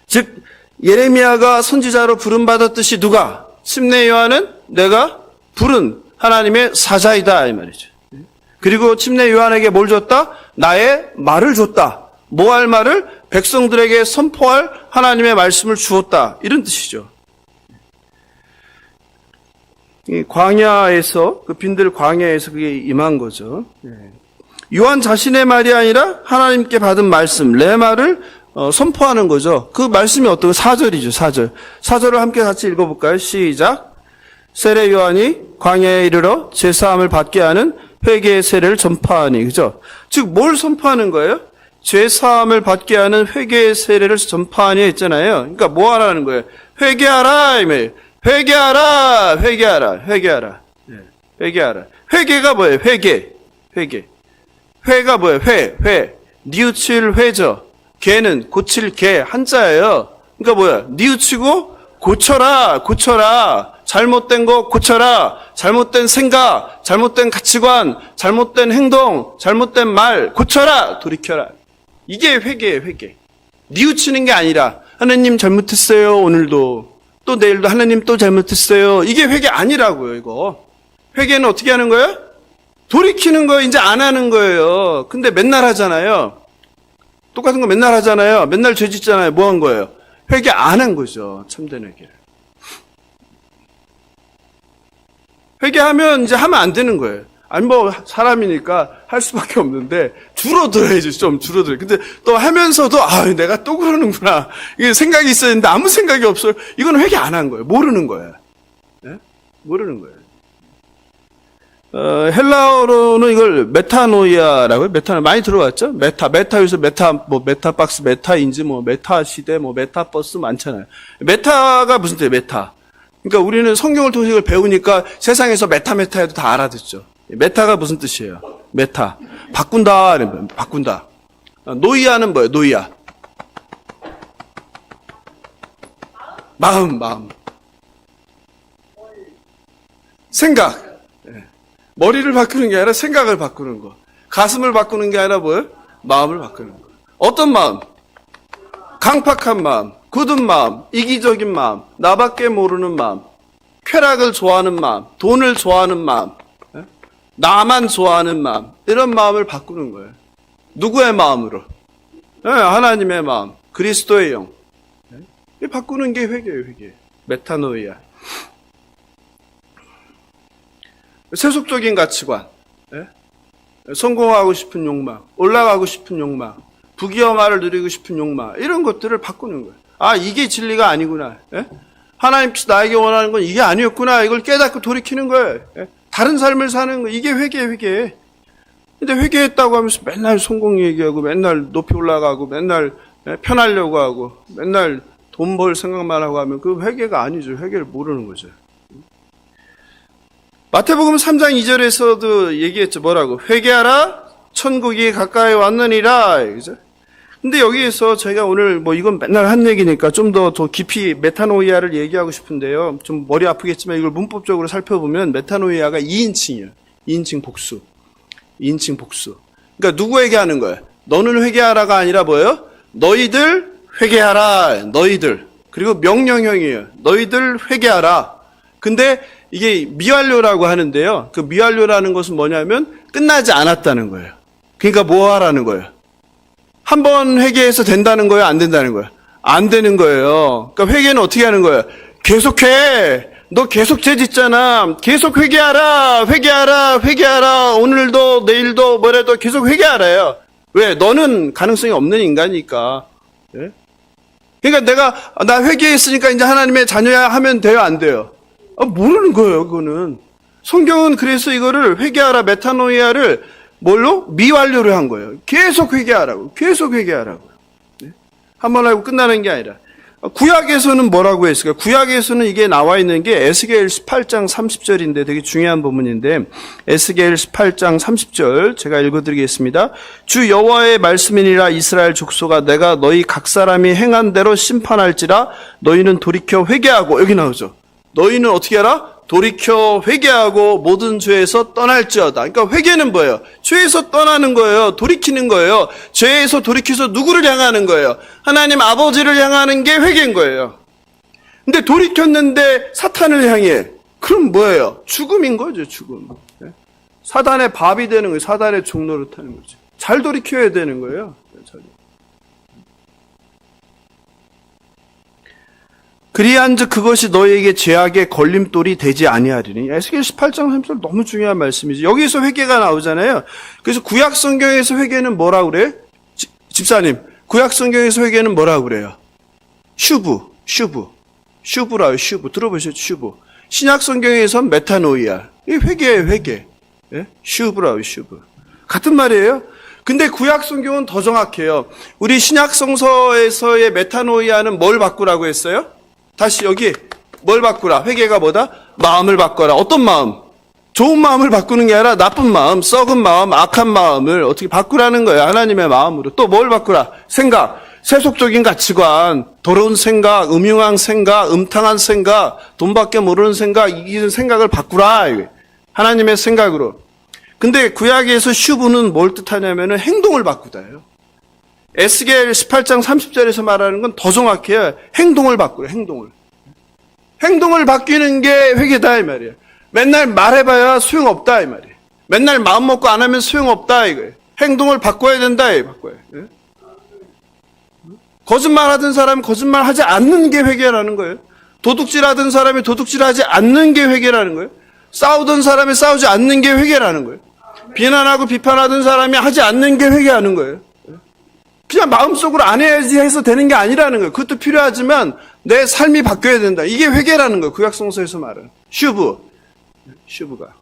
즉 예레미야가 선지자로 부름받았듯이 누가? 침례 요한은 내가 부른 하나님의 사자이다. 이 말이죠. 그리고 침례 요한에게 뭘 줬다? 나의 말을 줬다. 뭐 할 말을? 백성들에게 선포할 하나님의 말씀을 주었다. 이런 뜻이죠. 이 광야에서, 그 빈들 광야에서 그게 임한 거죠. 요한 자신의 말이 아니라 하나님께 받은 말씀, 레마를 선포하는 거죠. 그 말씀이 어떤 4절이죠. 4절. 4절을 함께 같이 읽어볼까요? 시작. 세례 요한이 광야에 이르러 제사함을 받게 하는 회개의 세례를 전파하니. 그죠? 즉 뭘 선포하는 거예요? 제사함을 받게 하는 회개의 세례를 전파하니 했잖아요. 그러니까 뭐 하라는 거예요? 회개하라. 이 말이에요. 회개하라. 회개가 뭐예요? 회개. 회가 뭐예요? 뉘우칠 회죠. 개는 고칠 개 한자예요. 그러니까 뭐야? 뉘우치고 고쳐라. 잘못된 거 고쳐라. 잘못된 생각, 잘못된 가치관, 잘못된 행동, 잘못된 말 고쳐라. 돌이켜라. 이게 회개예요. 뉘우치는 게 아니라 하나님 잘못했어요. 오늘도. 또 내일도 하나님 또 잘못했어요. 이게 회개 아니라고요. 이거. 회개는 어떻게 하는 거예요? 돌이키는 거예요. 이제 안 하는 거예요. 근데 맨날 하잖아요. 똑같은 거 맨날 하잖아요. 맨날 죄 짓잖아요. 뭐 한 거예요? 회개 안 한 거죠. 참된 회개를. 회개하면 이제 하면 안 되는 거예요. 아니 뭐 사람이니까 할 수밖에 없는데 줄어들어야죠. 좀 줄어들어요. 근데 또 하면서도 내가 또 그러는구나. 이게 생각이 있었는데 아무 생각이 없어요. 이건 회개 안 한 거예요. 모르는 거예요. 모르는 거예요. 헬라어로는 이걸 메타노이아라고요. 많이 들어봤죠? 메타에서 메타박스, 메타인지, 메타시대, 메타버스 많잖아요. 메타가 무슨 뜻이에요? 메타. 그러니까 우리는 성경을 통해서 이걸 배우니까 세상에서 메타 해도 다 알아듣죠. 메타가 무슨 뜻이에요? 메타. 바꾼다. 바꾼다. 노이아는 뭐예요? 노이아. 마음. 생각. 머리를 바꾸는 게 아니라 생각을 바꾸는 거. 가슴을 바꾸는 게 아니라 뭐예요? 마음을 바꾸는 거. 어떤 마음? 강팍한 마음, 굳은 마음, 이기적인 마음, 나밖에 모르는 마음, 쾌락을 좋아하는 마음, 돈을 좋아하는 마음, 나만 좋아하는 마음, 이런 마음을 바꾸는 거예요. 누구의 마음으로? 하나님의 마음, 그리스도의 영. 바꾸는 게 회개예요, 회개. 메타노이아. 세속적인 가치관, 성공하고 싶은 욕망, 올라가고 싶은 욕망, 부귀영화를 누리고 싶은 욕망, 이런 것들을 바꾸는 거예요. 아, 이게 진리가 아니구나. 하나님께서 나에게 원하는 건 이게 아니었구나. 이걸 깨닫고 돌이키는 거예요. 다른 삶을 사는 거. 이게 회개예요, 회개. 근데 회개했다고 하면서 맨날 성공 얘기하고, 맨날 높이 올라가고, 맨날 편하려고 하고, 맨날 돈 벌 생각만 하고 하면 그 회개가 아니죠. 회개를 모르는 거죠. 마태복음 3장 2절에서도 얘기했죠. 뭐라고? 회개하라, 천국이 가까이 왔느니라. 그죠? 근데 여기에서 제가 오늘 이건 맨날 한 얘기니까 좀 더 깊이 메타노이아를 얘기하고 싶은데요. 좀 머리 아프겠지만 이걸 문법적으로 살펴보면 메타노이아가 2인칭이에요. 2인칭 복수. 2인칭 복수. 그러니까 누구에게 하는 거예요? 너는 회개하라가 아니라 뭐예요? 너희들 회개하라. 너희들. 그리고 명령형이에요. 너희들 회개하라. 근데 이게 미완료라고 하는데요. 그 미완료라는 것은 뭐냐면 끝나지 않았다는 거예요. 그러니까 뭐 하라는 거예요? 한 번 회개해서 된다는 거예요? 안 된다는 거예요? 안 되는 거예요. 그러니까 회개는 어떻게 하는 거예요? 계속해. 너 계속 죄짓잖아. 계속 회개하라. 회개하라. 회개하라. 오늘도 내일도 뭐래도 계속 회개하라요. 왜? 너는 가능성이 없는 인간이니까. 예? 그러니까 나 회개했으니까 이제 하나님의 자녀야 하면 돼요? 안 돼요? 모르는 거예요, 그거는. 성경은 그래서 이거를 회개하라, 메타노이아를 뭘로? 미완료로 한 거예요. 계속 회개하라고. 계속 회개하라고. 네? 한번 하고 끝나는 게 아니라. 구약에서는 뭐라고 했을까요? 구약에서는 이게 나와 있는 게 에스겔 18장 30절인데 되게 중요한 부분인데 에스겔 18장 30절 제가 읽어드리겠습니다. 주 여호와의 말씀이니라 이스라엘 족속아 내가 너희 각 사람이 행한 대로 심판할지라 너희는 돌이켜 회개하고 여기 나오죠. 너희는 어떻게 하라? 돌이켜 회개하고 모든 죄에서 떠날지어다. 그러니까 회개는 뭐예요? 죄에서 떠나는 거예요. 돌이키는 거예요. 죄에서 돌이켜서 누구를 향하는 거예요? 하나님 아버지를 향하는 게 회개인 거예요. 근데 돌이켰는데 사탄을 향해. 그럼 뭐예요? 죽음인 거죠, 죽음. 사단의 밥이 되는 거예요. 사단의 종노릇하는 거죠. 잘 돌이켜야 되는 거예요. 그리한즉 그것이 너희에게 죄악의 걸림돌이 되지 아니하리니. 에스겔 18장 3절 너무 중요한 말씀이죠. 여기서 회개가 나오잖아요. 그래서 구약 성경에서 회개는 뭐라고 그래요? 집사님, 구약 성경에서 회개는 뭐라고 그래요? 슈브라요. 슈브. 들어보셨죠? 슈브. 신약 성경에서는 메타노이아. 이 회개예요, 회개. 예? 슈브라요, 슈브. 같은 말이에요. 근데 구약 성경은 더 정확해요. 우리 신약 성서에서의 메타노이아는 뭘 바꾸라고 했어요? 다시 여기 뭘 바꾸라? 회개가 뭐다? 마음을 바꿔라. 어떤 마음? 좋은 마음을 바꾸는 게 아니라 나쁜 마음, 썩은 마음, 악한 마음을 어떻게 바꾸라는 거예요. 하나님의 마음으로. 또 뭘 바꾸라? 생각, 세속적인 가치관, 더러운 생각, 음흉한 생각, 음탕한 생각, 돈밖에 모르는 생각, 이기는 생각을 바꾸라. 하나님의 생각으로. 근데 구약에서 슈브는 뭘 뜻하냐면은 행동을 바꾸다예요. 에스겔 18장 30절에서 말하는 건 더 정확해요. 행동을 바꾸래, 행동을. 행동을 바뀌는 게 회개다, 이 말이에요. 맨날 말해봐야 소용없다, 이 말이에요. 맨날 마음 먹고 안 하면 소용없다, 이거예요. 행동을 바꿔야 된다, 바꿔야. 예? 거짓말 하던 사람이 거짓말 하지 않는 게 회개라는 거예요. 도둑질 하던 사람이 도둑질 하지 않는 게 회개라는 거예요. 싸우던 사람이 싸우지 않는 게 회개라는 거예요. 비난하고 비판하던 사람이 하지 않는 게 회개하는 거예요. 그냥 마음속으로 안 해야지 해서 되는 게 아니라는 거예요. 그것도 필요하지만 내 삶이 바뀌어야 된다. 이게 회개라는 거예요. 구약성서에서 말하는 슈브가.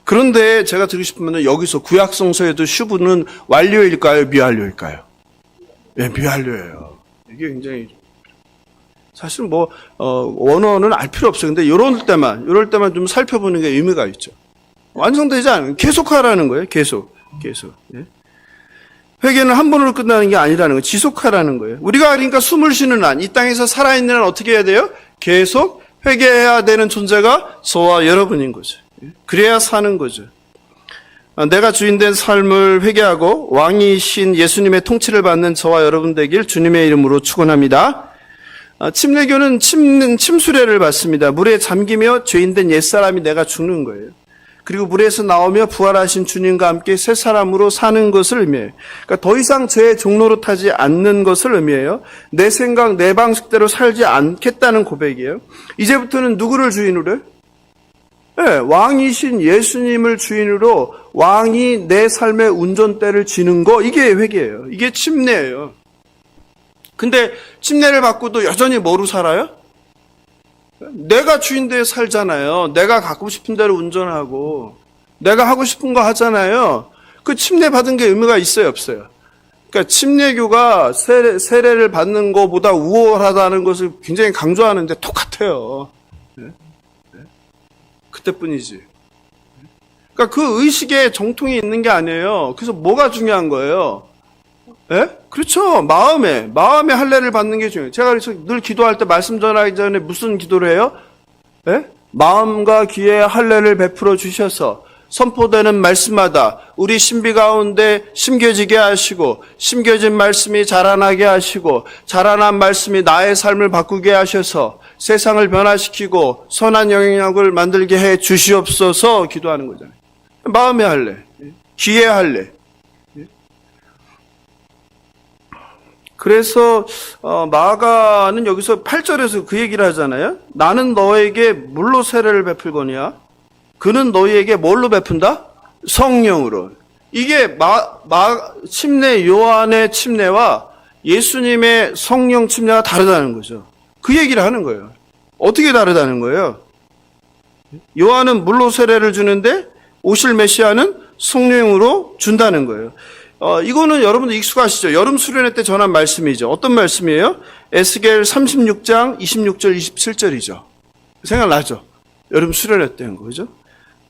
그런데 제가 드리고 싶으면 여기서 구약성서에도 슈브는 완료일까요? 미완료일까요? 네, 미완료예요. 이게 굉장히 사실 뭐 원어는 알 필요 없어요. 근데 이럴 때만 좀 살펴보는 게 의미가 있죠. 완성되지 않으면 계속하라는 거예요. 계속. 예? 회개는 한 번으로 끝나는 게 아니라는 거예요. 지속하라는 거예요. 우리가 그러니까 숨을 쉬는 한, 이 땅에서 살아있는 한 어떻게 해야 돼요? 계속 회개해야 되는 존재가 저와 여러분인 거죠. 그래야 사는 거죠. 내가 주인된 삶을 회개하고 왕이신 예수님의 통치를 받는 저와 여러분 되길 주님의 이름으로 축원합니다. 침례교는 침수례를 받습니다. 물에 잠기며 죄인된 옛사람이 내가 죽는 거예요. 그리고 물에서 나오며 부활하신 주님과 함께 새 사람으로 사는 것을 의미해요. 그러니까 더 이상 죄의 종로로 타지 않는 것을 의미해요. 내 생각, 내 방식대로 살지 않겠다는 고백이에요. 이제부터는 누구를 주인으로 해요? 네, 왕이신 예수님을 주인으로 왕이 내 삶의 운전대를 쥐는 거, 이게 회개예요. 이게 침례예요. 근데 침례를 받고도 여전히 뭐로 살아요? 내가 주인대에 살잖아요. 내가 갖고 싶은 대로 운전하고 내가 하고 싶은 거 하잖아요. 그 침례 받은 게 의미가 있어요, 없어요? 그러니까 침례교가 세례를 받는 것보다 우월하다는 것을 굉장히 강조하는데 똑같아요. 그때뿐이지. 그러니까 그 의식에 정통이 있는 게 아니에요. 그래서 뭐가 중요한 거예요? 예? 그렇죠. 마음에 할례를 받는 게 중요해요. 제가 그래서 늘 기도할 때 말씀 전하기 전에 무슨 기도를 해요? 예? 마음과 귀에 할례를 베풀어 주셔서 선포되는 말씀마다 우리 신비 가운데 심겨지게 하시고 심겨진 말씀이 자라나게 하시고 자라난 말씀이 나의 삶을 바꾸게 하셔서 세상을 변화시키고 선한 영향력을 만들게 해 주시옵소서 기도하는 거잖아요. 마음의 할례, 귀의 할례. 그래서 마가는 여기서 8절에서 그 얘기를 하잖아요. 나는 너에게 물로 세례를 베풀거니와 그는 너희에게 뭘로 베푼다? 성령으로. 이게 침례 요한의 침례와 예수님의 성령 침례가 다르다는 거죠. 그 얘기를 하는 거예요. 어떻게 다르다는 거예요? 요한은 물로 세례를 주는데 오실 메시아는 성령으로 준다는 거예요. 이거는 여러분들 익숙하시죠? 여름 수련회 때 전한 말씀이죠. 어떤 말씀이에요? 에스겔 36장 26절 27절이죠. 생각나죠? 여름 수련회 때 한 거죠.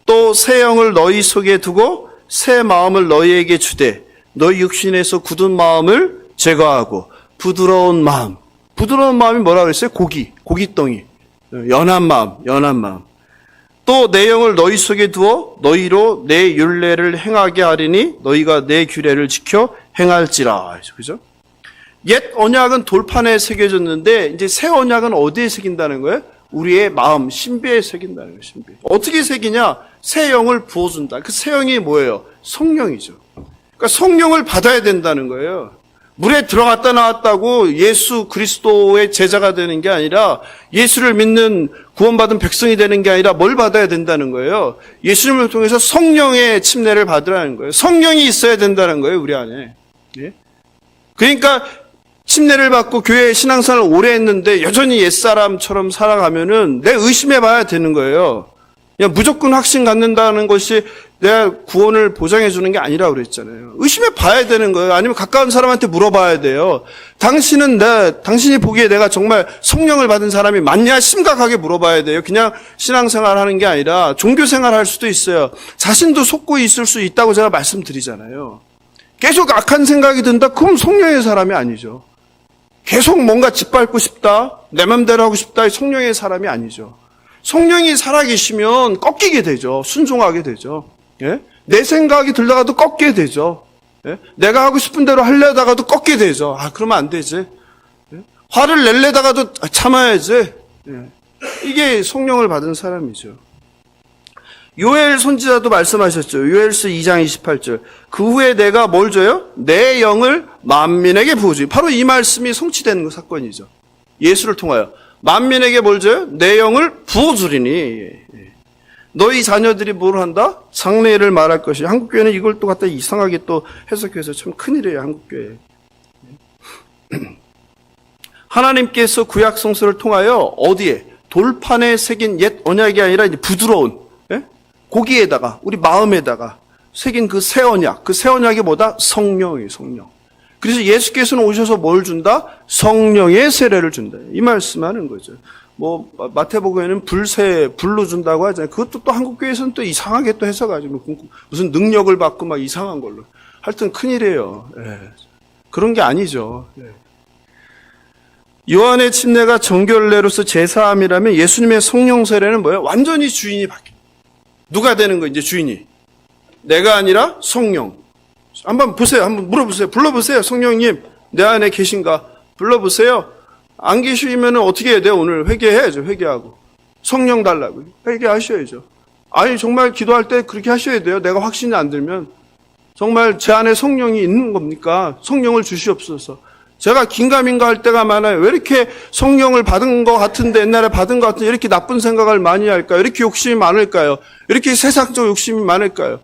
또 새 영을 너희 속에 두고 새 마음을 너희에게 주되 너희 육신에서 굳은 마음을 제거하고 부드러운 마음이 뭐라고 그랬어요? 고깃덩이, 연한 마음. 또 내 영을 너희 속에 두어 너희로 내 율례를 행하게 하리니 너희가 내 규례를 지켜 행할지라. 그죠? 옛 언약은 돌판에 새겨졌는데 이제 새 언약은 어디에 새긴다는 거예요? 우리의 마음, 신비에 새긴다는 거예요. 신비. 어떻게 새기냐? 새 영을 부어준다. 그 새 영이 뭐예요? 성령이죠. 그러니까 성령을 받아야 된다는 거예요. 물에 들어갔다 나왔다고 예수 그리스도의 제자가 되는 게 아니라 예수를 믿는 구원받은 백성이 되는 게 아니라 뭘 받아야 된다는 거예요? 예수님을 통해서 성령의 침례를 받으라는 거예요. 성령이 있어야 된다는 거예요, 우리 안에. 예? 그러니까 침례를 받고 교회 신앙생활을 오래 했는데 여전히 옛사람처럼 살아가면은 내 의심해 봐야 되는 거예요. 그냥 무조건 확신 갖는다는 것이 내가 구원을 보장해 주는 게 아니라고 그랬잖아요. 의심해 봐야 되는 거예요. 아니면 가까운 사람한테 물어봐야 돼요. 당신이 보기에 내가 정말 성령을 받은 사람이 맞냐? 심각하게 물어봐야 돼요. 그냥 신앙생활 하는 게 아니라 종교생활 할 수도 있어요. 자신도 속고 있을 수 있다고 제가 말씀드리잖아요. 계속 악한 생각이 든다? 그럼 성령의 사람이 아니죠. 계속 뭔가 짓밟고 싶다? 내 맘대로 하고 싶다? 성령의 사람이 아니죠. 성령이 살아계시면 꺾이게 되죠. 순종하게 되죠. 예? 내 생각이 들다가도 꺾게 되죠. 예? 내가 하고 싶은 대로 하려다가도 꺾게 되죠. 그러면 안 되지. 예? 화를 낼래다가도 참아야지. 예? 이게 성령을 받은 사람이죠. 요엘 선지자도 말씀하셨죠. 요엘서 2장 28절. 그 후에 내가 뭘 줘요? 내 영을 만민에게 부어주기. 바로 이 말씀이 성취되는 사건이죠. 예수를 통하여. 만민에게 뭘 줘요? 내 영을 부어주리니. 너희 자녀들이 뭘 한다? 장래를 말할 것이. 한국교회는 이걸 또 갖다 이상하게 또 해석해서 참 큰일이에요, 한국교회. 하나님께서 구약 성서를 통하여 어디에? 돌판에 새긴 옛 언약이 아니라 이제 부드러운, 고기에다가, 우리 마음에다가 새긴 그 새 언약. 그 새 언약이 뭐다? 성령이에요, 성령. 그래서 예수께서는 오셔서 뭘 준다? 성령의 세례를 준다. 이 말씀하는 거죠. 뭐 마태복음에는 불로 준다고 하잖아요. 그것도 또 한국교회에서는 또 이상하게 또 해석하죠. 무슨 능력을 받고 막 이상한 걸로. 하여튼 큰일이에요. 예. 그런 게 아니죠. 예. 요한의 침례가 정결례로서 제사함이라면 예수님의 성령 세례는 뭐예요? 완전히 주인이 바뀌어요. 누가 되는 거예요? 이제 주인이. 내가 아니라 성령. 한번 보세요. 한번 물어보세요. 불러보세요. 성령님, 내 안에 계신가? 불러보세요. 안 계시면 어떻게 해야 돼요? 오늘 회개해야죠. 회개하고. 성령 달라고. 회개하셔야죠. 아니, 정말 기도할 때 그렇게 하셔야 돼요. 내가 확신이 안 들면. 정말 제 안에 성령이 있는 겁니까? 성령을 주시옵소서. 제가 긴가민가 할 때가 많아요. 왜 이렇게 성령을 받은 것 같은데, 옛날에 받은 것 같은데 이렇게 나쁜 생각을 많이 할까요? 이렇게 욕심이 많을까요? 이렇게 세상적 욕심이 많을까요?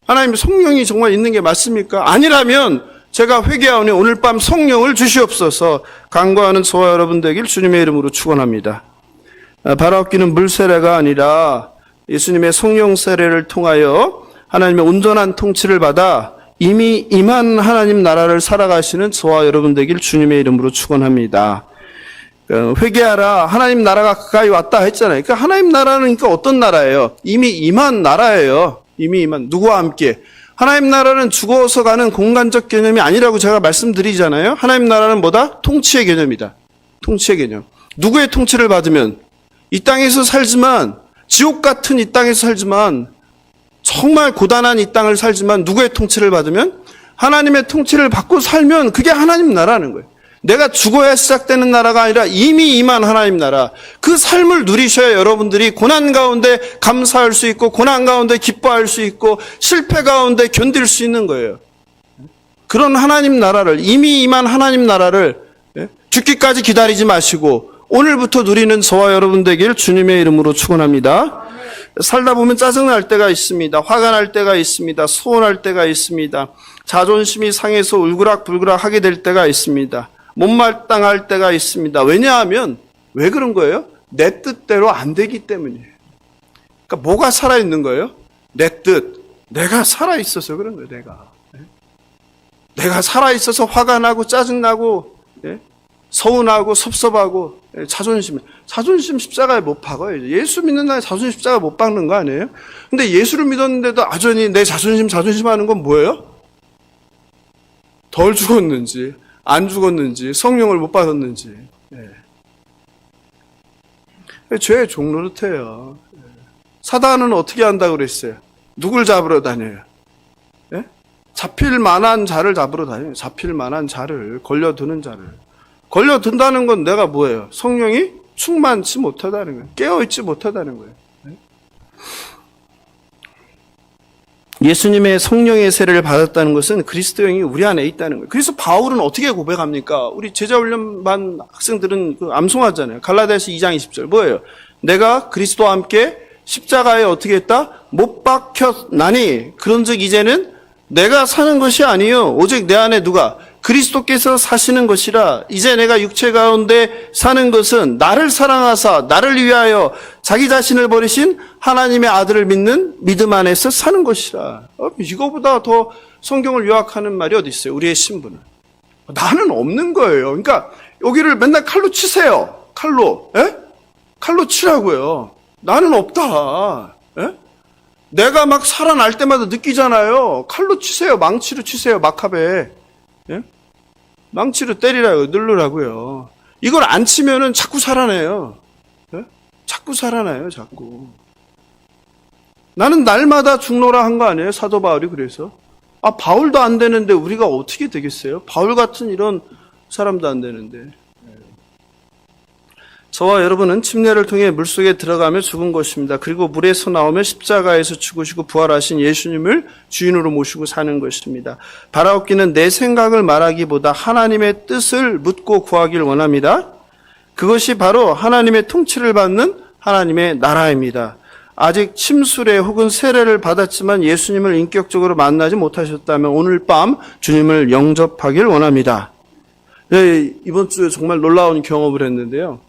하나님 성령이 정말 있는 게 맞습니까? 아니라면 제가 회개하오니 오늘 밤 성령을 주시옵소서 간구하는 저와 여러분 되길 주님의 이름으로 축원합니다. 바라옵기는 물세례가 아니라 예수님의 성령 세례를 통하여 하나님의 온전한 통치를 받아 이미 임한 하나님 나라를 살아가시는 저와 여러분 되길 주님의 이름으로 축원합니다. 회개하라. 하나님 나라가 가까이 왔다 했잖아요. 그러니까 하나님 나라는 그러니까 어떤 나라예요? 이미 임한 나라예요. 이미 임한. 누구와 함께? 하나님 나라는 죽어서 가는 공간적 개념이 아니라고 제가 말씀드리잖아요. 하나님 나라는 뭐다? 통치의 개념이다. 통치의 개념. 누구의 통치를 받으면? 이 땅에서 살지만, 지옥 같은 이 땅에서 살지만, 정말 고단한 이 땅을 살지만 누구의 통치를 받으면? 하나님의 통치를 받고 살면 그게 하나님 나라는 거예요. 내가 죽어야 시작되는 나라가 아니라 이미 임한 하나님 나라. 그 삶을 누리셔야 여러분들이 고난 가운데 감사할 수 있고 고난 가운데 기뻐할 수 있고 실패 가운데 견딜 수 있는 거예요. 그런 하나님 나라를, 이미 임한 하나님 나라를 죽기까지 기다리지 마시고 오늘부터 누리는 저와 여러분 되길 주님의 이름으로 축원합니다. 살다 보면 짜증날 때가 있습니다. 화가 날 때가 있습니다. 소원할 때가 있습니다. 자존심이 상해서 울그락불그락 하게 될 때가 있습니다. 못마땅할 때가 있습니다. 왜냐하면 왜 그런 거예요? 내 뜻대로 안 되기 때문이에요. 그러니까 뭐가 살아있는 거예요? 내 뜻. 내가 살아있어서 그런 거예요. 내가 살아있어서 화가 나고 짜증나고 서운하고 섭섭하고 자존심 십자가에 못 박아요. 예수 믿는 날 자존심 십자가 못 박는 거 아니에요? 근데 예수를 믿었는데도 아전히 내 자존심 하는 건 뭐예요? 덜 죽었는지 안 죽었는지 성령을 못 받았는지 죄의 종노릇해요. 사단은 어떻게 한다고 그랬어요? 누굴 잡으러 다녀요? 잡힐 만한 자를 잡으러 다녀요. 잡힐 만한 자를, 걸려드는 자를. 걸려든다는 건 내가 뭐예요? 성령이 충만치 못하다는 거예요. 깨어있지 못하다는 거예요. 예수님의 성령의 세례를 받았다는 것은 그리스도 영이 우리 안에 있다는 거예요. 그래서 바울은 어떻게 고백합니까? 우리 제자훈련반 학생들은 암송하잖아요. 갈라디아서 2장 20절 뭐예요? 내가 그리스도와 함께 십자가에 어떻게 했다? 못 박혔나니 그런즉 이제는 내가 사는 것이 아니요 오직 내 안에 누가? 그리스도께서 사시는 것이라. 이제 내가 육체 가운데 사는 것은 나를 사랑하사 나를 위하여 자기 자신을 버리신 하나님의 아들을 믿는 믿음 안에서 사는 것이라. 이거보다 더 성경을 요약하는 말이 어디 있어요? 우리의 신분은. 나는 없는 거예요. 그러니까 여기를 맨날 칼로 치세요. 칼로. 칼로 치라고요. 나는 없다. 내가 막 살아날 때마다 느끼잖아요. 칼로 치세요. 망치로 치세요. 막합에. 망치로 때리라고, 누르라고요. 이걸 안 치면은 자꾸 살아나요. 자꾸 살아나요, 자꾸. 나는 날마다 죽노라 한 거 아니에요? 사도 바울이 그래서. 바울도 안 되는데 우리가 어떻게 되겠어요? 바울 같은 이런 사람도 안 되는데. 저와 여러분은 침례를 통해 물속에 들어가며 죽은 것입니다. 그리고 물에서 나오며 십자가에서 죽으시고 부활하신 예수님을 주인으로 모시고 사는 것입니다. 바라옵기는 내 생각을 말하기보다 하나님의 뜻을 묻고 구하길 원합니다. 그것이 바로 하나님의 통치를 받는 하나님의 나라입니다. 아직 침수례 혹은 세례를 받았지만 예수님을 인격적으로 만나지 못하셨다면 오늘 밤 주님을 영접하길 원합니다. 이번 주에 정말 놀라운 경험을 했는데요.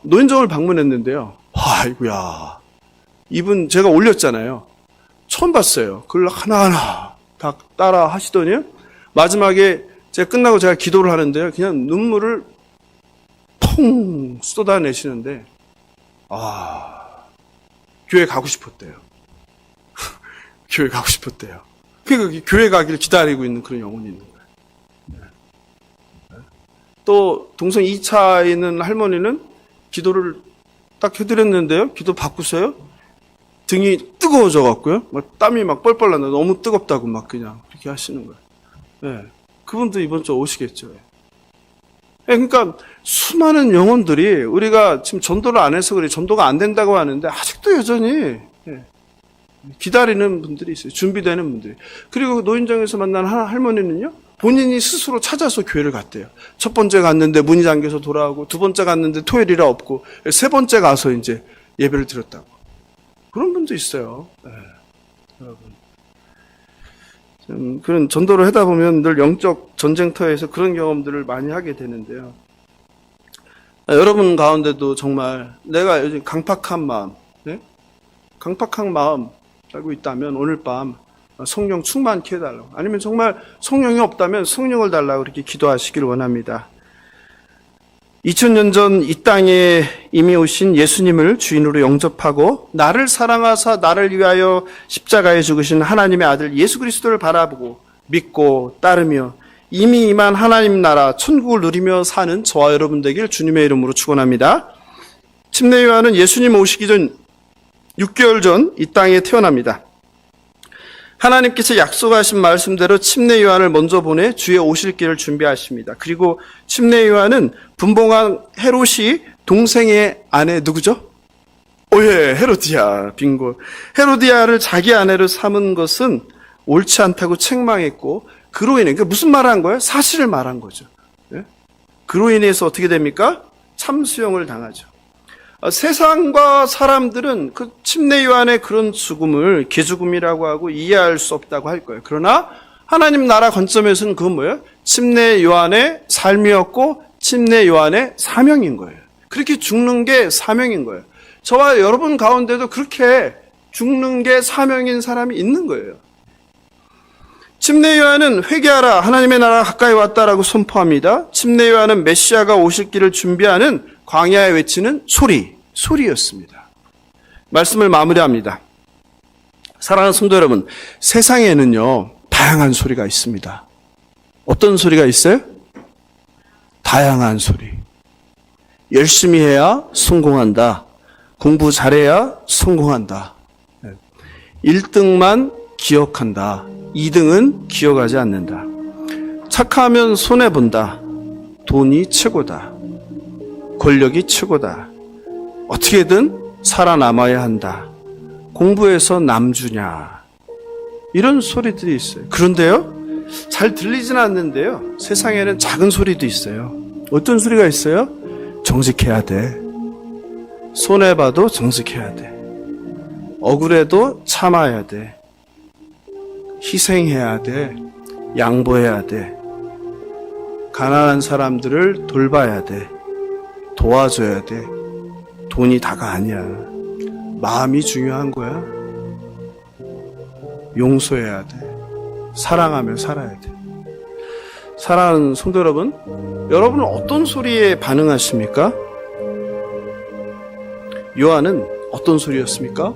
노인정을 방문했는데요. 아이고야. 이분 제가 올렸잖아요. 처음 봤어요. 그걸 하나하나 다 따라 하시더니 마지막에 제가 끝나고 제가 기도를 하는데요. 그냥 눈물을 퐁 쏟아내시는데, 교회 가고 싶었대요. 교회 가고 싶었대요. 그러니까 교회 가기를 기다리고 있는 그런 영혼이 있는 거예요. 또 동성 2차에 있는 할머니는 기도를 딱 해드렸는데요. 기도 바꾸세요. 등이 뜨거워져 갖고요. 막 땀이 막 뻘뻘 난다. 너무 뜨겁다고 막 그냥 그렇게 하시는 거예요. 네. 그분도 이번 주에 오시겠죠. 그러니까 수많은 영혼들이 우리가 지금 전도를 안 해서 그래 전도가 안 된다고 하는데 아직도 여전히 기다리는 분들이 있어요. 준비되는 분들이. 그리고 노인정에서 만난 할머니는요. 본인이 스스로 찾아서 교회를 갔대요. 첫 번째 갔는데 문이 잠겨서 돌아오고, 두 번째 갔는데 토요일이라 없고, 세 번째 가서 이제 예배를 드렸다고. 그런 분도 있어요. 네, 여러분. 그런 전도를 하다 보면 늘 영적 전쟁터에서 그런 경험들을 많이 하게 되는데요. 여러분 가운데도 정말 내가 요즘 강팍한 마음, 네? 강팍한 마음 알고 있다면 오늘 밤 성령 충만케 해달라고, 아니면 정말 성령이 없다면 성령을 달라고 그렇게 기도하시길 원합니다. 2000년 전 이 땅에 이미 오신 예수님을 주인으로 영접하고 나를 사랑하사 나를 위하여 십자가에 죽으신 하나님의 아들 예수 그리스도를 바라보고 믿고 따르며 이미 임한 하나님 나라 천국을 누리며 사는 저와 여러분 되길 주님의 이름으로 축원합니다. 침례 요한은 예수님 오시기 전 6개월 전 이 땅에 태어납니다. 하나님께서 약속하신 말씀대로 침례 요한을 먼저 보내 주의 오실 길을 준비하십니다. 그리고 침례 요한은 분봉한 헤롯이 동생의 아내 누구죠? 예, 헤로디아. 빙고. 헤로디아를 자기 아내로 삼은 것은 옳지 않다고 책망했고, 그로 인해, 그러니까 무슨 말을 한 거예요? 사실을 말한 거죠. 예? 그로 인해서 어떻게 됩니까? 참수형을 당하죠. 세상과 사람들은 그 침례 요한의 그런 죽음을 개죽음이라고 하고 이해할 수 없다고 할 거예요. 그러나 하나님 나라 관점에서는 그건 뭐예요? 침례 요한의 삶이었고 침례 요한의 사명인 거예요. 그렇게 죽는 게 사명인 거예요. 저와 여러분 가운데도 그렇게 죽는 게 사명인 사람이 있는 거예요. 침례 요한은 회개하라, 하나님의 나라가 가까이 왔다라고 선포합니다. 침례 요한은 메시아가 오실 길을 준비하는 광야에 외치는 소리였습니다. 말씀을 마무리합니다. 사랑하는 성도 여러분, 세상에는요 다양한 소리가 있습니다. 어떤 소리가 있어요? 다양한 소리. 열심히 해야 성공한다. 공부 잘해야 성공한다. 1등만 기억한다. 2등은 기억하지 않는다. 착하면 손해본다. 돈이 최고다. 권력이 최고다. 어떻게든 살아남아야 한다. 공부해서 남주냐. 이런 소리들이 있어요. 그런데요, 잘 들리진 않는데요, 세상에는 작은 소리도 있어요. 어떤 소리가 있어요? 정직해야 돼. 손해봐도 정직해야 돼. 억울해도 참아야 돼. 희생해야 돼. 양보해야 돼. 가난한 사람들을 돌봐야 돼. 도와줘야 돼. 돈이 다가 아니야. 마음이 중요한 거야. 용서해야 돼. 사랑하며 살아야 돼. 사랑하는 성도 여러분, 여러분은 어떤 소리에 반응하십니까? 요한은 어떤 소리였습니까?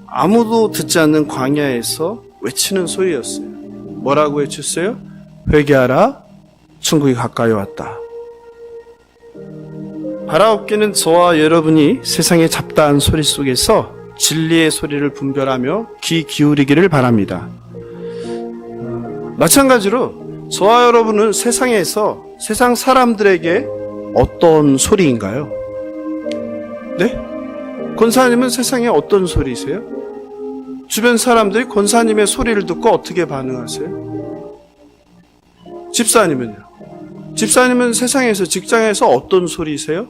아무도 듣지 않는 광야에서 외치는 소리였어요. 뭐라고 외쳤어요? 회개하라, 천국이 가까이 왔다. 바라옵기는 저와 여러분이 세상의 잡다한 소리 속에서 진리의 소리를 분별하며 귀 기울이기를 바랍니다. 마찬가지로 저와 여러분은 세상에서 세상 사람들에게 어떤 소리인가요? 네? 권사님은 세상에 어떤 소리세요? 주변 사람들이 권사님의 소리를 듣고 어떻게 반응하세요? 집사님은요? 집사님은 세상에서, 직장에서 어떤 소리세요?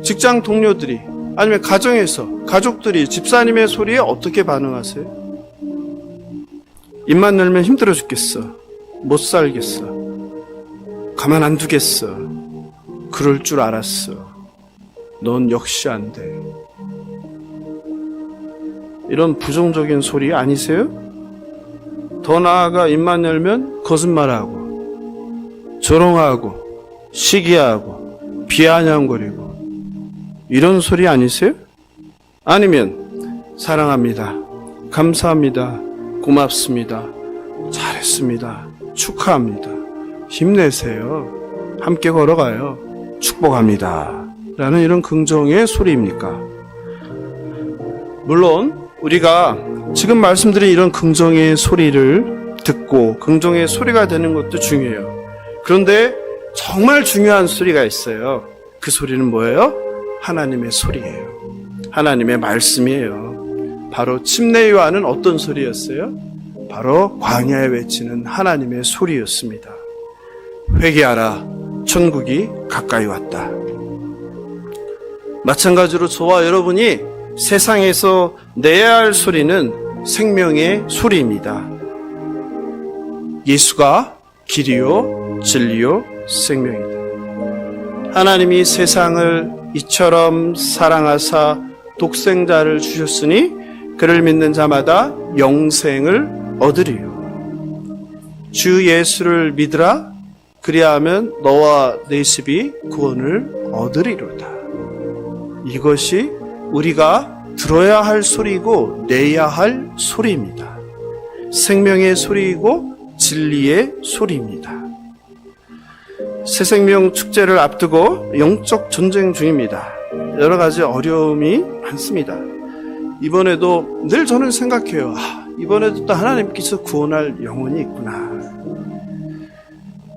직장 동료들이, 아니면 가정에서 가족들이 집사님의 소리에 어떻게 반응하세요? 입만 열면 힘들어 죽겠어. 못 살겠어. 가만 안 두겠어. 그럴 줄 알았어. 넌 역시 안 돼. 이런 부정적인 소리 아니세요? 더 나아가 입만 열면 거짓말하고 조롱하고 시기하고 비아냥거리고 이런 소리 아니세요? 아니면 사랑합니다, 감사합니다, 고맙습니다, 잘했습니다, 축하합니다, 힘내세요, 함께 걸어가요, 축복합니다 라는 이런 긍정의 소리입니까? 물론 우리가 지금 말씀드린 이런 긍정의 소리를 듣고 긍정의 소리가 되는 것도 중요해요. 그런데 정말 중요한 소리가 있어요. 그 소리는 뭐예요? 하나님의 소리예요. 하나님의 말씀이에요. 바로 침례 요한은 어떤 소리였어요? 바로 광야에 외치는 하나님의 소리였습니다. 회개하라, 천국이 가까이 왔다. 마찬가지로 저와 여러분이 세상에서 내야 할 소리는 생명의 소리입니다. 예수가 길이요 진리요 생명이다. 하나님이 세상을 이처럼 사랑하사 독생자를 주셨으니 그를 믿는 자마다 영생을 얻으리요. 주 예수를 믿으라. 그리하면 너와 내 집이 구원을 얻으리로다. 이것이 우리가 들어야 할 소리이고 내야 할 소리입니다. 생명의 소리이고 진리의 소리입니다. 새생명 축제를 앞두고 영적 전쟁 중입니다. 여러 가지 어려움이 많습니다. 이번에도 늘 저는 생각해요. 이번에도 또 하나님께서 구원할 영혼이 있구나.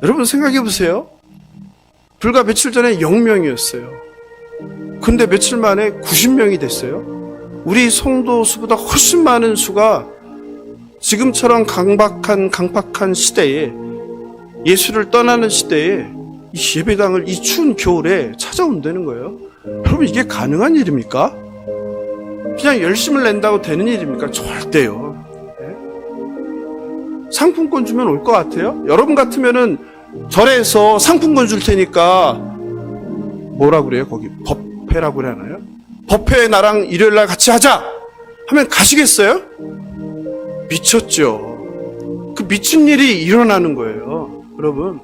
여러분 생각해 보세요. 불과 며칠 전에 0명이었어요. 근데 며칠 만에 90명이 됐어요. 우리 성도 수보다 훨씬 많은 수가 지금처럼 강박한 시대에, 예수를 떠나는 시대에 이 예배당을 이 추운 겨울에 찾아온다는 거예요. 여러분 이게 가능한 일입니까? 그냥 열심을 낸다고 되는 일입니까? 절대요. 상품권 주면 올 것 같아요? 여러분 같으면은 절에서 상품권 줄 테니까 뭐라 그래요? 거기 법회라고 그래 하나요? 법회에 나랑 일요일날 같이 하자 하면 가시겠어요? 미쳤죠. 그 미친 일이 일어나는 거예요. 여러분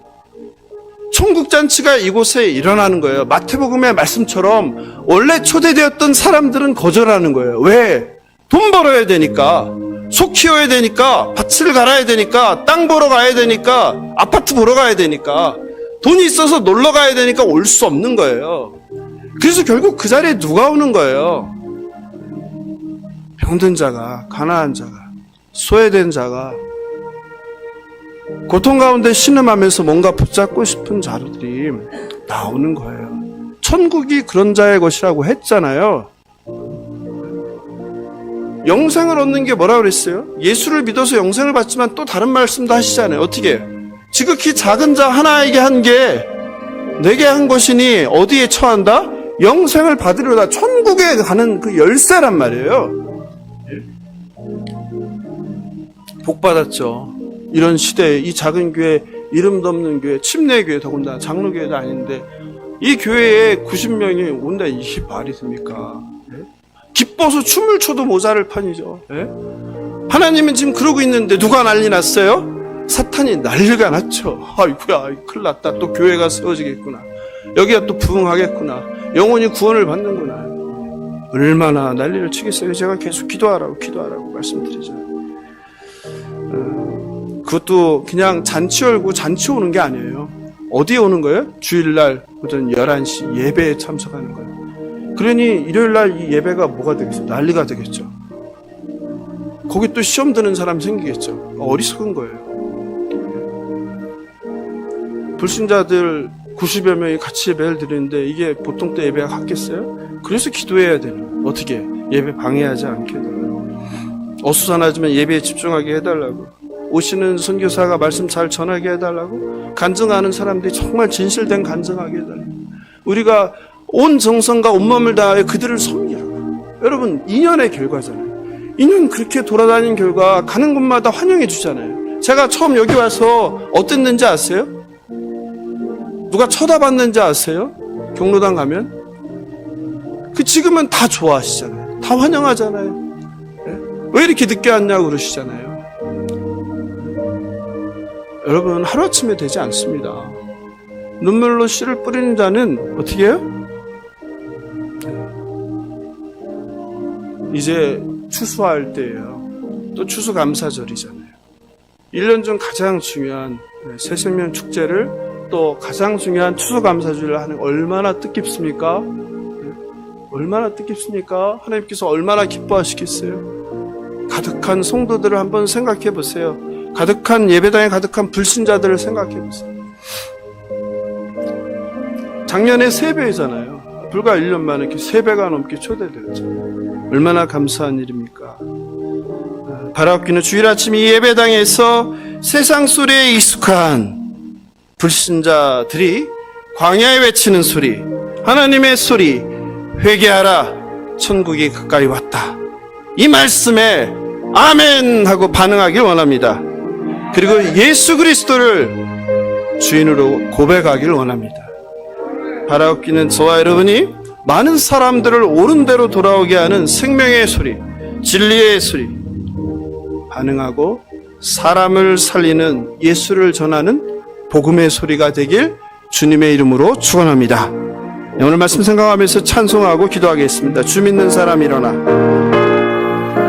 천국잔치가 이곳에 일어나는 거예요. 마태복음의 말씀처럼 원래 초대되었던 사람들은 거절하는 거예요. 왜? 돈 벌어야 되니까, 소 키워야 되니까, 밭을 갈아야 되니까, 땅 보러 가야 되니까, 아파트 보러 가야 되니까, 돈이 있어서 놀러 가야 되니까 올 수 없는 거예요. 그래서 결국 그 자리에 누가 오는 거예요? 병든 자가, 가난한 자가, 소외된 자가, 고통 가운데 신음하면서 뭔가 붙잡고 싶은 자들이 나오는 거예요. 천국이 그런 자의 것이라고 했잖아요. 영생을 얻는 게 뭐라 그랬어요? 예수를 믿어서 영생을 받지만 또 다른 말씀도 하시잖아요. 어떻게? 지극히 작은 자 하나에게 한 게 내게 한 것이니 어디에 처한다? 영생을 받으려다. 천국에 가는 그 열쇠란 말이에요. 복 받았죠. 이런 시대에 이 작은 교회, 이름도 없는 교회, 침례교회, 더군다나 장로교회도 아닌데 이 교회에 90명이 온다. 이게 말이 됩니까? 기뻐서 춤을 춰도 모자랄 판이죠. 하나님은 지금 그러고 있는데 누가 난리 났어요? 사탄이 난리가 났죠. 아이고야, 큰일 났다. 또 교회가 세워지겠구나. 여기가 또 부흥하겠구나. 영혼이 구원을 받는구나. 얼마나 난리를 치겠어요. 제가 계속 기도하라고 말씀드리죠. 그것도 그냥 잔치 열고 잔치 오는 게 아니에요. 어디에 오는 거예요? 주일날 오전 11시 예배에 참석하는 거예요. 그러니 일요일날 이 예배가 뭐가 되겠어요? 난리가 되겠죠. 거기 또 시험 드는 사람 생기겠죠. 어리석은 거예요. 불신자들 90여 명이 같이 예배를 드리는데 이게 보통 때 예배가 같겠어요? 그래서 기도해야 되는. 어떻게? 예배 방해하지 않게 해달라고. 어수선하지만 예배에 집중하게 해달라고. 오시는 선교사가 말씀 잘 전하게 해달라고. 간증하는 사람들이 정말 진실된 간증하게 해달라고. 우리가 온 정성과 온몸을 다해 그들을 섬기라고. 여러분 2년의 결과잖아요. 2년 그렇게 돌아다닌 결과 가는 곳마다 환영해 주잖아요. 제가 처음 여기 와서 어땠는지 아세요? 누가 쳐다봤는지 아세요? 경로당 가면? 지금은 다 좋아하시잖아요. 다 환영하잖아요. 왜 이렇게 늦게 왔냐고 그러시잖아요. 여러분 하루아침에 되지 않습니다. 눈물로 씨를 뿌리는 자는 어떻게 해요? 이제 추수할 때예요. 또 추수감사절이잖아요. 1년 중 가장 중요한 새생명 축제를 또 가장 중요한 추수감사주를 하는 얼마나 뜻깊습니까? 얼마나 뜻깊습니까? 하나님께서 얼마나 기뻐하시겠어요? 가득한 성도들을 한번 생각해 보세요. 가득한 예배당에 가득한 불신자들을 생각해 보세요. 작년에 3배잖아요. 불과 1년 만에 이렇게 3배가 넘게 초대되었잖아요. 얼마나 감사한 일입니까? 바라옵기는 주일 아침 이 예배당에서 세상 소리에 익숙한 불신자들이 광야에 외치는 소리, 하나님의 소리, 회개하라, 천국이 가까이 왔다. 이 말씀에 아멘 하고 반응하길 원합니다. 그리고 예수 그리스도를 주인으로 고백하길 원합니다. 바라옵기는 저와 여러분이 많은 사람들을 옳은 대로 돌아오게 하는 생명의 소리, 진리의 소리 반응하고 사람을 살리는 예수를 전하는 복음의 소리가 되길 주님의 이름으로 축원합니다. 오늘 말씀 생각하면서 찬송하고 기도하겠습니다. 주 믿는 사람 일어나.